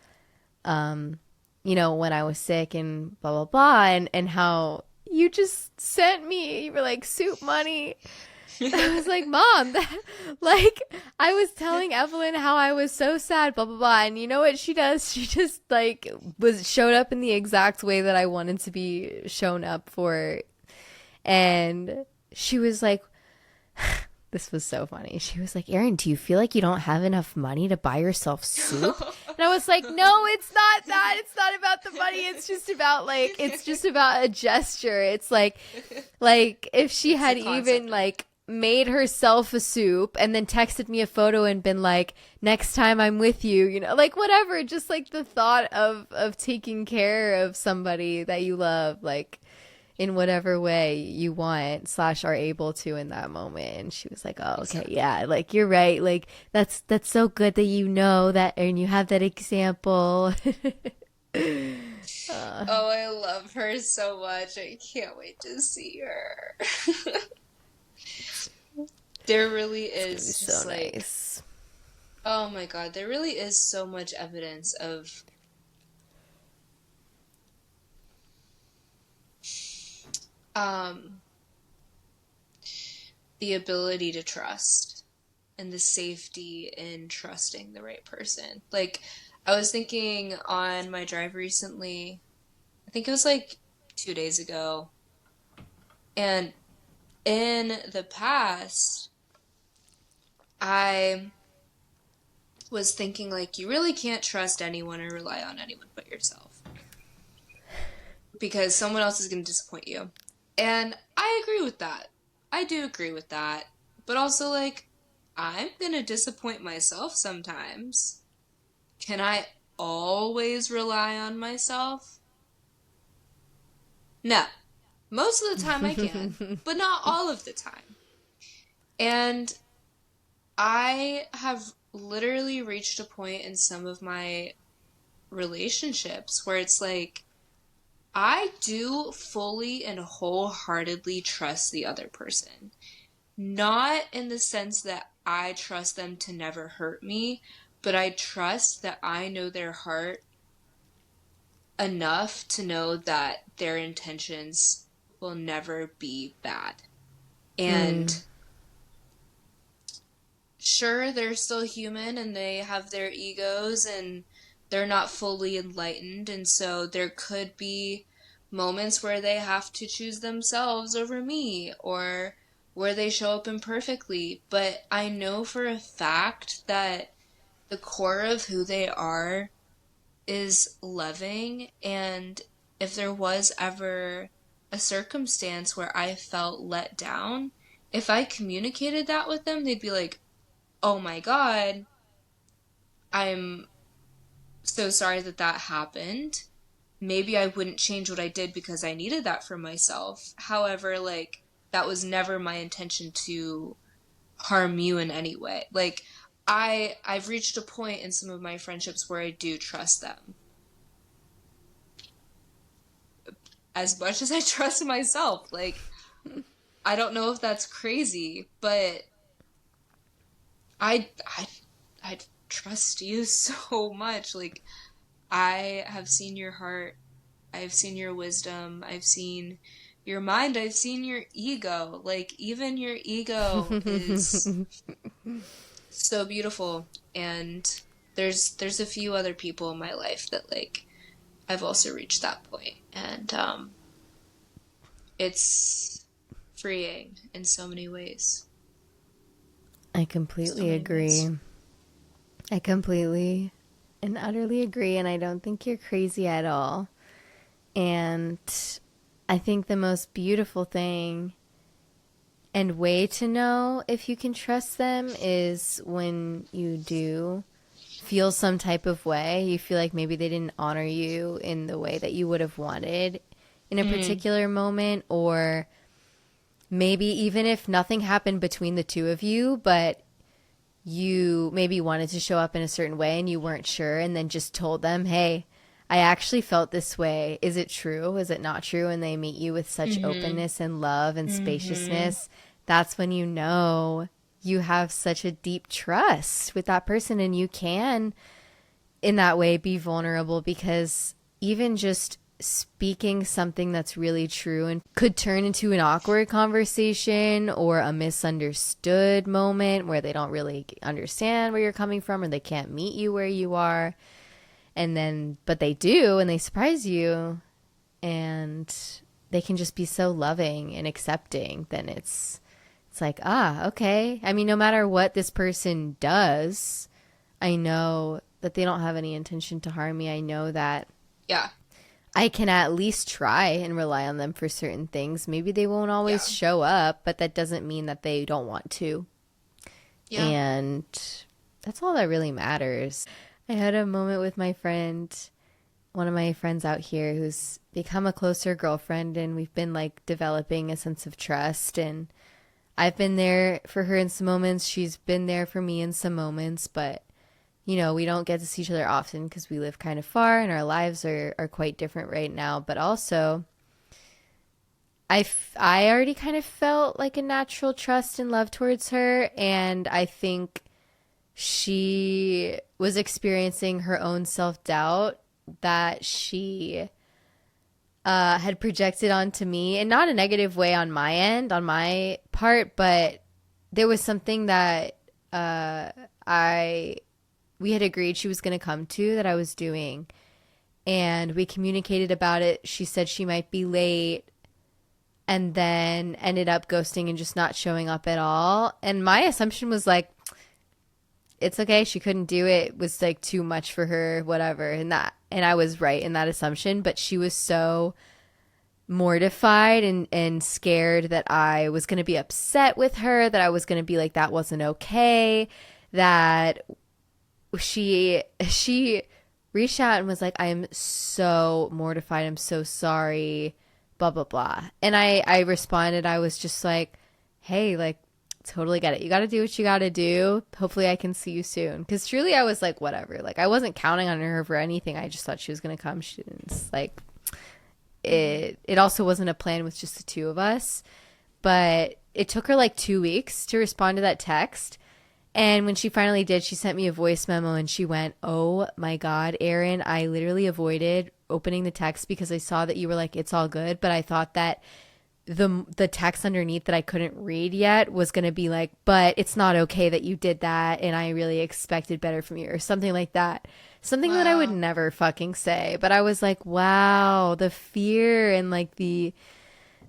when I was sick and blah, blah, blah, and how you just sent me, you were like, soup money. I was like, Mom, like, I was telling Evelyn how I was so sad, blah, blah, blah. And you know what she does? She just, like, showed up in the exact way that I wanted to be shown up for. And she was like, this was so funny. She was like, Erin, do you feel like you don't have enough money to buy yourself soup? And I was like, no, it's not that. It's not about the money. It's just about a gesture. It's like if she had even like made herself a soup and then texted me a photo and been like, next time I'm with you, like whatever, just like the thought of taking care of somebody that you love, like in whatever way you want / are able to in that moment. And she was like, oh, okay, yeah, like you're right, like that's so good that you know that and you have that example. Oh, I love her so much. I can't wait to see her. There really is It's just so like, nice. oh my God, there really is so much evidence of um the ability to trust and the safety in trusting the right person. Like, I was thinking on my drive recently, I think it was like 2 days ago, and in the past, I was thinking, like, you really can't trust anyone or rely on anyone but yourself because someone else is going to disappoint you. And I agree with that. I do agree with that. But also, like, I'm going to disappoint myself sometimes. Can I always rely on myself? No. Most of the time I can, but not all of the time. And I have literally reached a point in some of my relationships where it's like, I do fully and wholeheartedly trust the other person. Not in the sense that I trust them to never hurt me, but I trust that I know their heart enough to know that their intentions will never be bad. And sure, they're still human and they have their egos and they're not fully enlightened, and so there could be moments where they have to choose themselves over me or where they show up imperfectly. But I know for a fact that the core of who they are is loving, and if there was ever a circumstance where I felt let down, if I communicated that with them, they'd be like, oh my God, I'm so sorry that that happened. Maybe I wouldn't change what I did because I needed that for myself. However, like, that was never my intention to harm you in any way. Like, I've reached a point in some of my friendships where I do trust them as much as I trust myself. Like, I don't know if that's crazy, but I I I trust you so much. Like, I have seen your heart. I've seen your wisdom. I've seen your mind. I've seen your ego. Like, even your ego is so beautiful. And there's a few other people in my life that, like, I've also reached that point. And it's freeing in so many ways. I So completely many agree. ways. I completely and utterly agree, and I don't think you're crazy at all. And I think the most beautiful thing and way to know if you can trust them is when you do feel some type of way. You feel like maybe they didn't honor you in the way that you would have wanted in a Mm. particular moment, or maybe even if nothing happened between the two of you, but you maybe wanted to show up in a certain way and you weren't sure, and then just told them, hey, I actually felt this way. Is it true? Is it not true? And they meet you with such Mm-hmm. openness and love and Mm-hmm. spaciousness. That's when you know you have such a deep trust with that person, and you can, in that way, be vulnerable because even just speaking something that's really true and could turn into an awkward conversation or a misunderstood moment where they don't really understand where you're coming from or they can't meet you where you are. And then, but they do, and they surprise you, and they can just be so loving and accepting. Then it's like, ah, okay. I mean, no matter what this person does, I know that they don't have any intention to harm me. I know that Yeah. I can at least try and rely on them for certain things. Maybe they won't always Yeah. show up, but that doesn't mean that they don't want to. Yeah. And that's all that really matters. I had a moment with my friend, one of my friends out here who's become a closer girlfriend, and we've been like developing a sense of trust. And I've been there for her in some moments. She's been there for me in some moments, but we don't get to see each other often because we live kind of far and our lives are quite different right now. But also, I already kind of felt like a natural trust and love towards her. And I think she was experiencing her own self doubt that she had projected onto me, and not a negative way on my end, on my part, but there was something that I we had agreed she was going to come to that I was doing, and we communicated about it. She said she might be late, and then ended up ghosting and just not showing up at all. And my assumption was like, it's okay, she couldn't do it. It was like too much for her, whatever. And I was right in that assumption, but she was so mortified and scared that I was going to be upset with her, that I was going to be like that wasn't okay, that she reached out and was like, I am so mortified, I'm so sorry, blah blah blah. And I responded, I was just like, hey, like, totally get it, you got to do what you got to do, hopefully I can see you soon. Because truly I was like, whatever, like I wasn't counting on her for anything, I just thought she was gonna come. She didn't, like, it also wasn't a plan with just the two of us. But it took her like 2 weeks to respond to that text. And when she finally did, she sent me a voice memo and she went, oh my God, Erin, I literally avoided opening the text because I saw that you were like, it's all good. But I thought that the text underneath that I couldn't read yet was going to be like, but it's not okay that you did that. And I really expected better from you, or something like that. Something that I would Wow. never fucking say. But I was like, wow, the fear and like the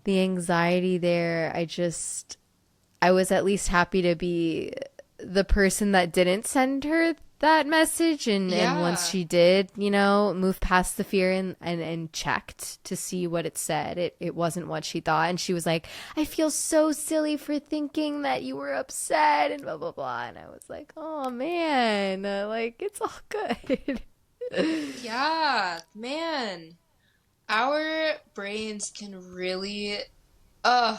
anxiety there. I was at least happy to be the person that didn't send her that message. And once Yeah. she did, move past the fear and checked to see what it said, it wasn't what she thought. And she was like, I feel so silly for thinking that you were upset and blah, blah, blah. And I was like, oh man, like, it's all good. Yeah, man. Our brains can uh,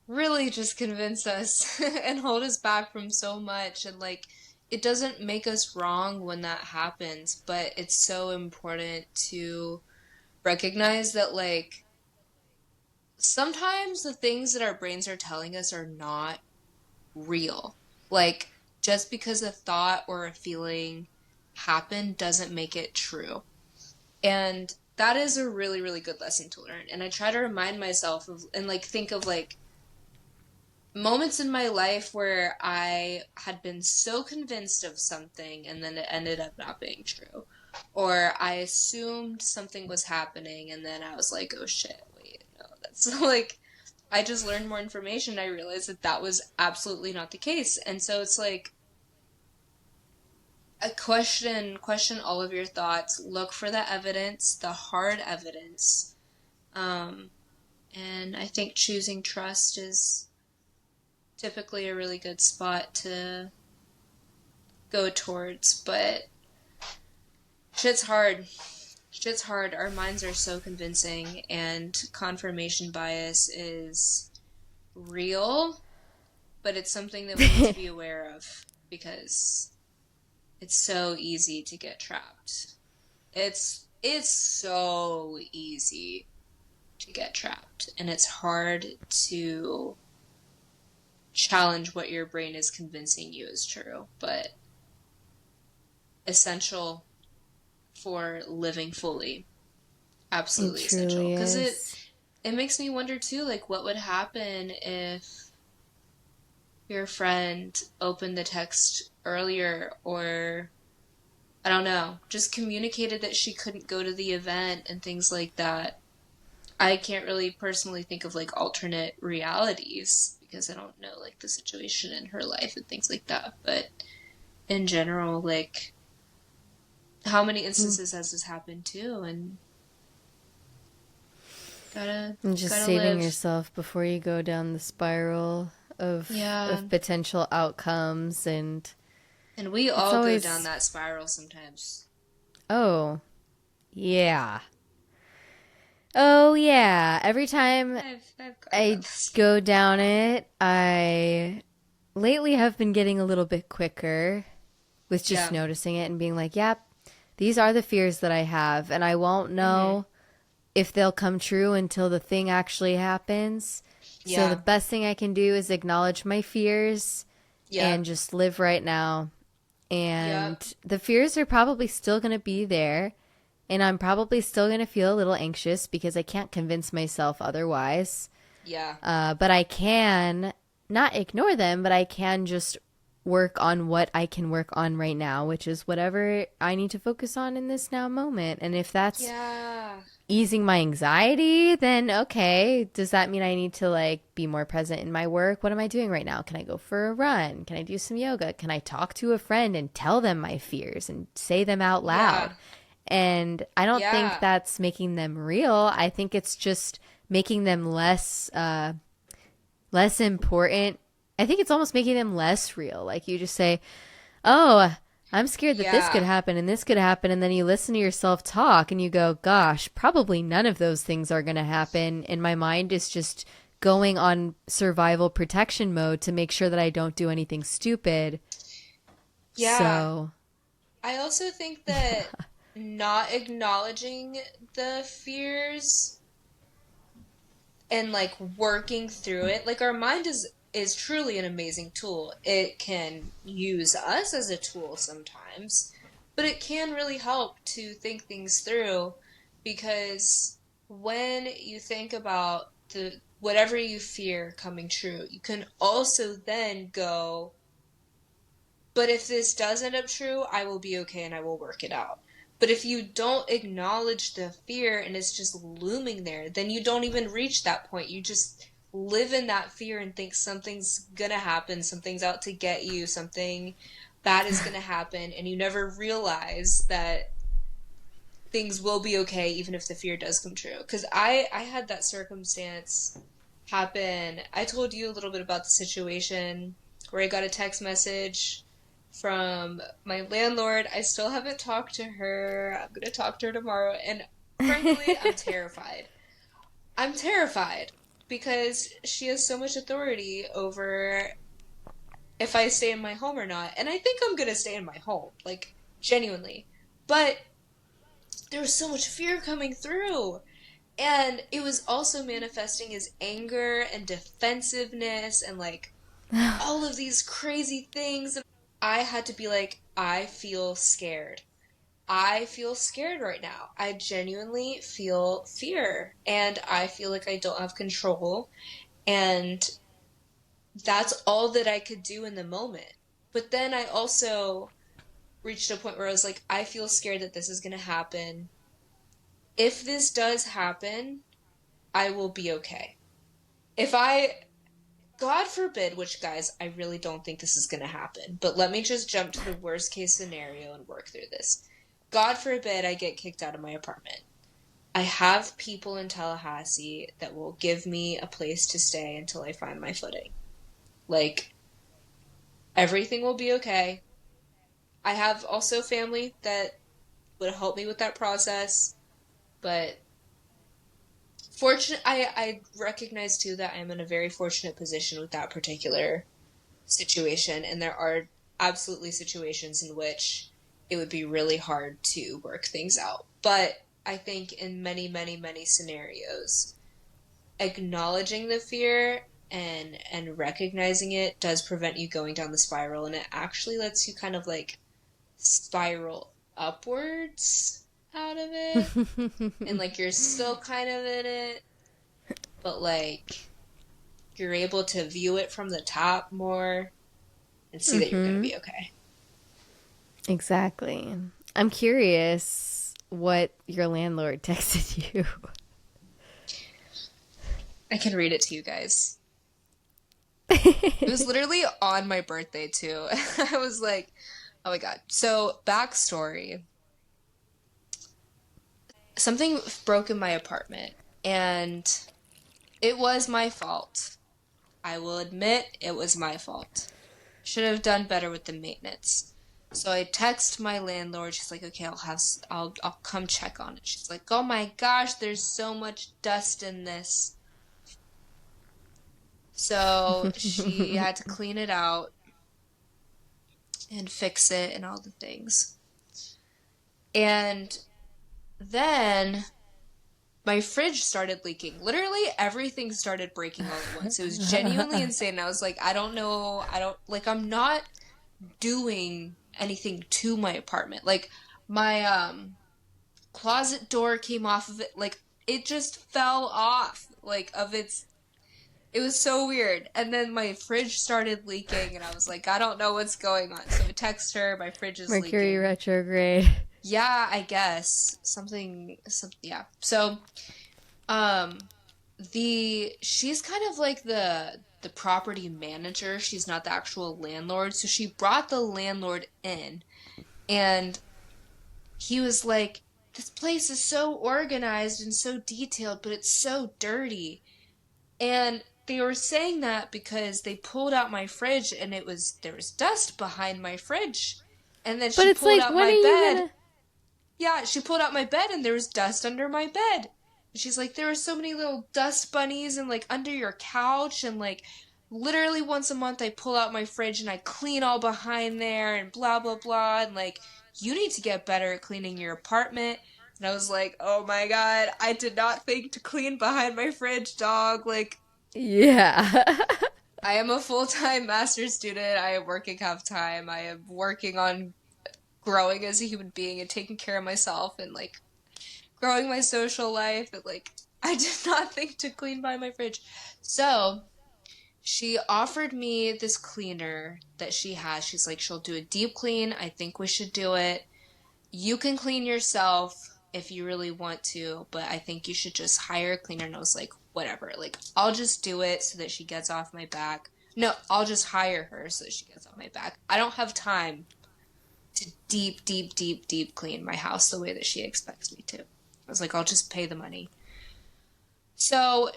really just convince us and hold us back from so much. And like, it doesn't make us wrong when that happens, but it's so important to recognize that, like, sometimes the things that our brains are telling us are not real. Like, just because a thought or a feeling happened doesn't make it true. And that is a really, really good lesson to learn. And I try to remind myself of, and like think of like moments in my life where I had been so convinced of something and then it ended up not being true. Or I assumed something was happening and then I was like, oh shit, wait, no, that's like, I just learned more information. I realized that that was absolutely not the case. And so it's like, a question all of your thoughts, look for the evidence, the hard evidence. Um, and I think choosing trust is typically a really good spot to go towards, but shit's hard. Shit's hard. Our minds are so convincing, and confirmation bias is real, but it's something that we need to be aware of because it's so easy to get trapped. It's so easy to get trapped, and it's hard to challenge what your brain is convincing you is true, but essential for living fully. It Absolutely essential. truly Because it is. it makes me wonder too, like what would happen if your friend opened the text earlier, or I don't know, just communicated that she couldn't go to the event and things like that. I can't really personally think of like alternate realities because I don't know like the situation in her life and things like that. But in general, like how many Mm. instances has this happened too? And gotta And just gotta saving live. yourself before you go down the spiral Yeah. of potential outcomes. And And we it's all go down always, that spiral sometimes. oh, yeah. Oh, yeah. Every time I've gone down I this. go down it, I lately have been getting a little bit quicker with just Yeah. noticing it and being like, yep, these are the fears that I have. And I won't Mm-hmm. know if they'll come true until the thing actually happens. So the Yeah. best thing I can do is acknowledge my fears and Yep. just live right now. And Yep. the fears are probably still going to be there. And I'm probably still going to feel a little anxious because I can't convince myself otherwise. Yeah. But I can not ignore them, but I can just work on what I can work on right now, which is whatever I need to focus on in this now moment. And if that's Yeah. easing my anxiety, then okay, does that mean I need to like be more present in my work? What am I doing right now? Can I go for a run? Can I do some yoga? Can I talk to a friend and tell them my fears and say them out Yeah. loud? And I don't think Yeah. that's making them real. I think it's just making them less important. I think it's almost making them less real. Like you just say, "Oh, I'm scared that this could Yeah. happen and this could happen." And then you listen to yourself talk and you go, gosh, probably none of those things are going to happen. And my mind is just going on survival protection mode to make sure that I don't do anything stupid. Yeah. So, I also think that not acknowledging the fears and like working through it, like our mind is truly an amazing tool. It can use us as a tool sometimes, but it can really help to think things through because when you think about the whatever you fear coming true, you can also then go, but if this does end up true, I will be okay and I will work it out. But if you don't acknowledge the fear and it's just looming there, then you don't even reach that point. You just live in that fear and think something's gonna happen, something's out to get you, something bad is gonna happen, and you never realize that things will be okay even if the fear does come true. Because I had that circumstance happen. I told you a little bit about the situation where I got a text message from my landlord. I still haven't talked to her. I'm gonna talk to her tomorrow, and frankly, I'm terrified. I'm terrified because she has so much authority over if I stay in my home or not. And I think I'm gonna stay in my home, like genuinely. But there was so much fear coming through. And it was also manifesting as anger and defensiveness and like all of these crazy things. I had to be like, I feel scared. I feel scared right now. I genuinely feel fear and I feel like I don't have control. And that's all that I could do in the moment. But then I also reached a point where I was like, I feel scared that this is going to happen. If this does happen, I will be okay. If I, God forbid, which guys, I really don't think this is going to happen, but let me just jump to the worst case scenario and work through this. God forbid I get kicked out of my apartment. I have people in Tallahassee that will give me a place to stay until I find my footing. Like, everything will be okay. I have also family that would help me with that process, but fortunate I recognize too that I'm in a very fortunate position with that particular situation, and there are absolutely situations in which it would be really hard to work things out. But I think in many, many, many scenarios, acknowledging the fear and recognizing it does prevent you going down the spiral, and it actually lets you kind of like spiral upwards. out of it. And like you're still kind of in it, but like you're able to view it from the top more and see that you're going to Mm-hmm. be okay. Exactly. I'm curious what your landlord texted you. I can read it to you guys. It was literally on my birthday too. I was like, oh my God. So, backstory. Something broke in my apartment and it was my fault. I will admit it was my fault. Should have done better with the maintenance. So I text my landlord. She's like, "Okay, I'll come check on it." She's like, "Oh my gosh, there's so much dust in this." So she had to clean it out and fix it and all the things. And then my fridge started leaking. Literally everything started breaking all at once. It was genuinely insane. And I was like, I don't know. I'm not doing anything to my apartment. Like, my closet door came off of it. Like, it just fell off, like, of its. It was so weird. And then my fridge started leaking, and I was like, I don't know what's going on. So I text her, my fridge is Mercury leaking. retrograde. Yeah, I guess. Yeah. So, um, she's kind of like the property manager. She's not the actual landlord. So she brought the landlord in, and he was like, "This place is so organized and so detailed, but it's so dirty." And they were saying that because they pulled out my fridge and there was dust behind my fridge. And then But she it's pulled like, out when my are you bed. gonna. Yeah, she pulled out my bed and there was dust under my bed. And she's like, there were so many little dust bunnies and like under your couch and like literally once a month I pull out my fridge and I clean all behind there and blah blah blah and like you need to get better at cleaning your apartment. And I was like, "Oh my God, I did not think to clean behind my fridge, dog." Like, Yeah. I am a full-time master's student. I am working half-time. I am working on growing as a human being and taking care of myself and like growing my social life and like I did not think to clean by my fridge. So she offered me this cleaner that she has. She's like, she'll do a deep clean. I think we should do it. You can clean yourself if you really want to, but I think you should just hire a cleaner. And I was like, whatever. Like, I'll just do it so that she gets off my back. No, I'll just hire her so that she gets off my back. I don't have time to deep clean my house the way that she expects me to. I was like, I'll just pay the money. So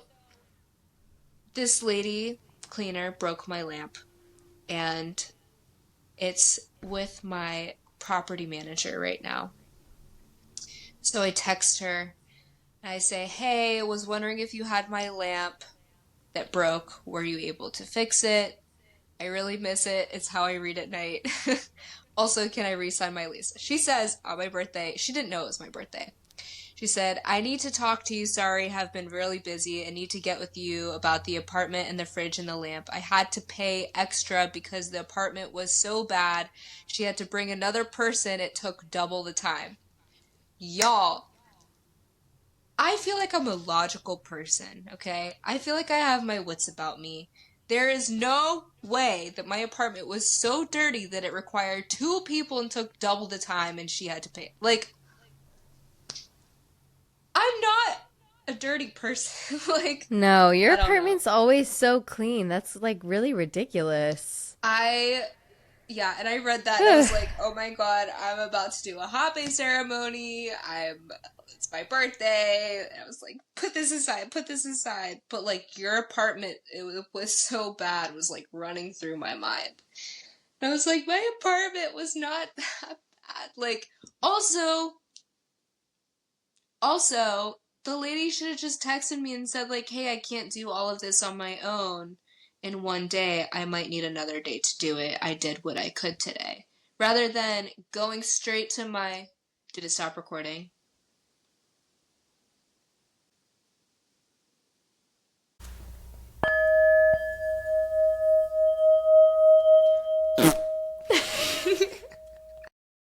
this lady cleaner broke my lamp, and it's with my property manager right now. So I text her and I say, "Hey, I was wondering if you had my lamp that broke. Were you able to fix it? I really miss it. It's how I read at night. Also, can I re-sign my lease?" She says on my birthday, she didn't know it was my birthday. She said, "I need to talk to you. Sorry, have been really busy and need to get with you about the apartment and the fridge and the lamp. I had to pay extra because the apartment was so bad. She had to bring another person. It took double the time." Y'all, I feel like I'm a logical person, okay? I feel like I have my wits about me. There is no way that my apartment was so dirty that it required two people and took double the time and she had to pay. Like, I'm not a dirty person. Like, No, your I don't know. apartment's always so clean. That's like really ridiculous. I Yeah, and I read that and I was like, "Oh my God, I'm about to do a hot bay ceremony. It's my birthday." And I was like, "Put this aside, put this aside." But like your apartment, was so bad, was like running through my mind. And I was like, my apartment was not that bad. Like, also, the lady should have just texted me and said like, "Hey, I can't do all of this on my own in one day. I might need another day to do it. I did what I could today." Rather than going straight to my... Did it stop recording?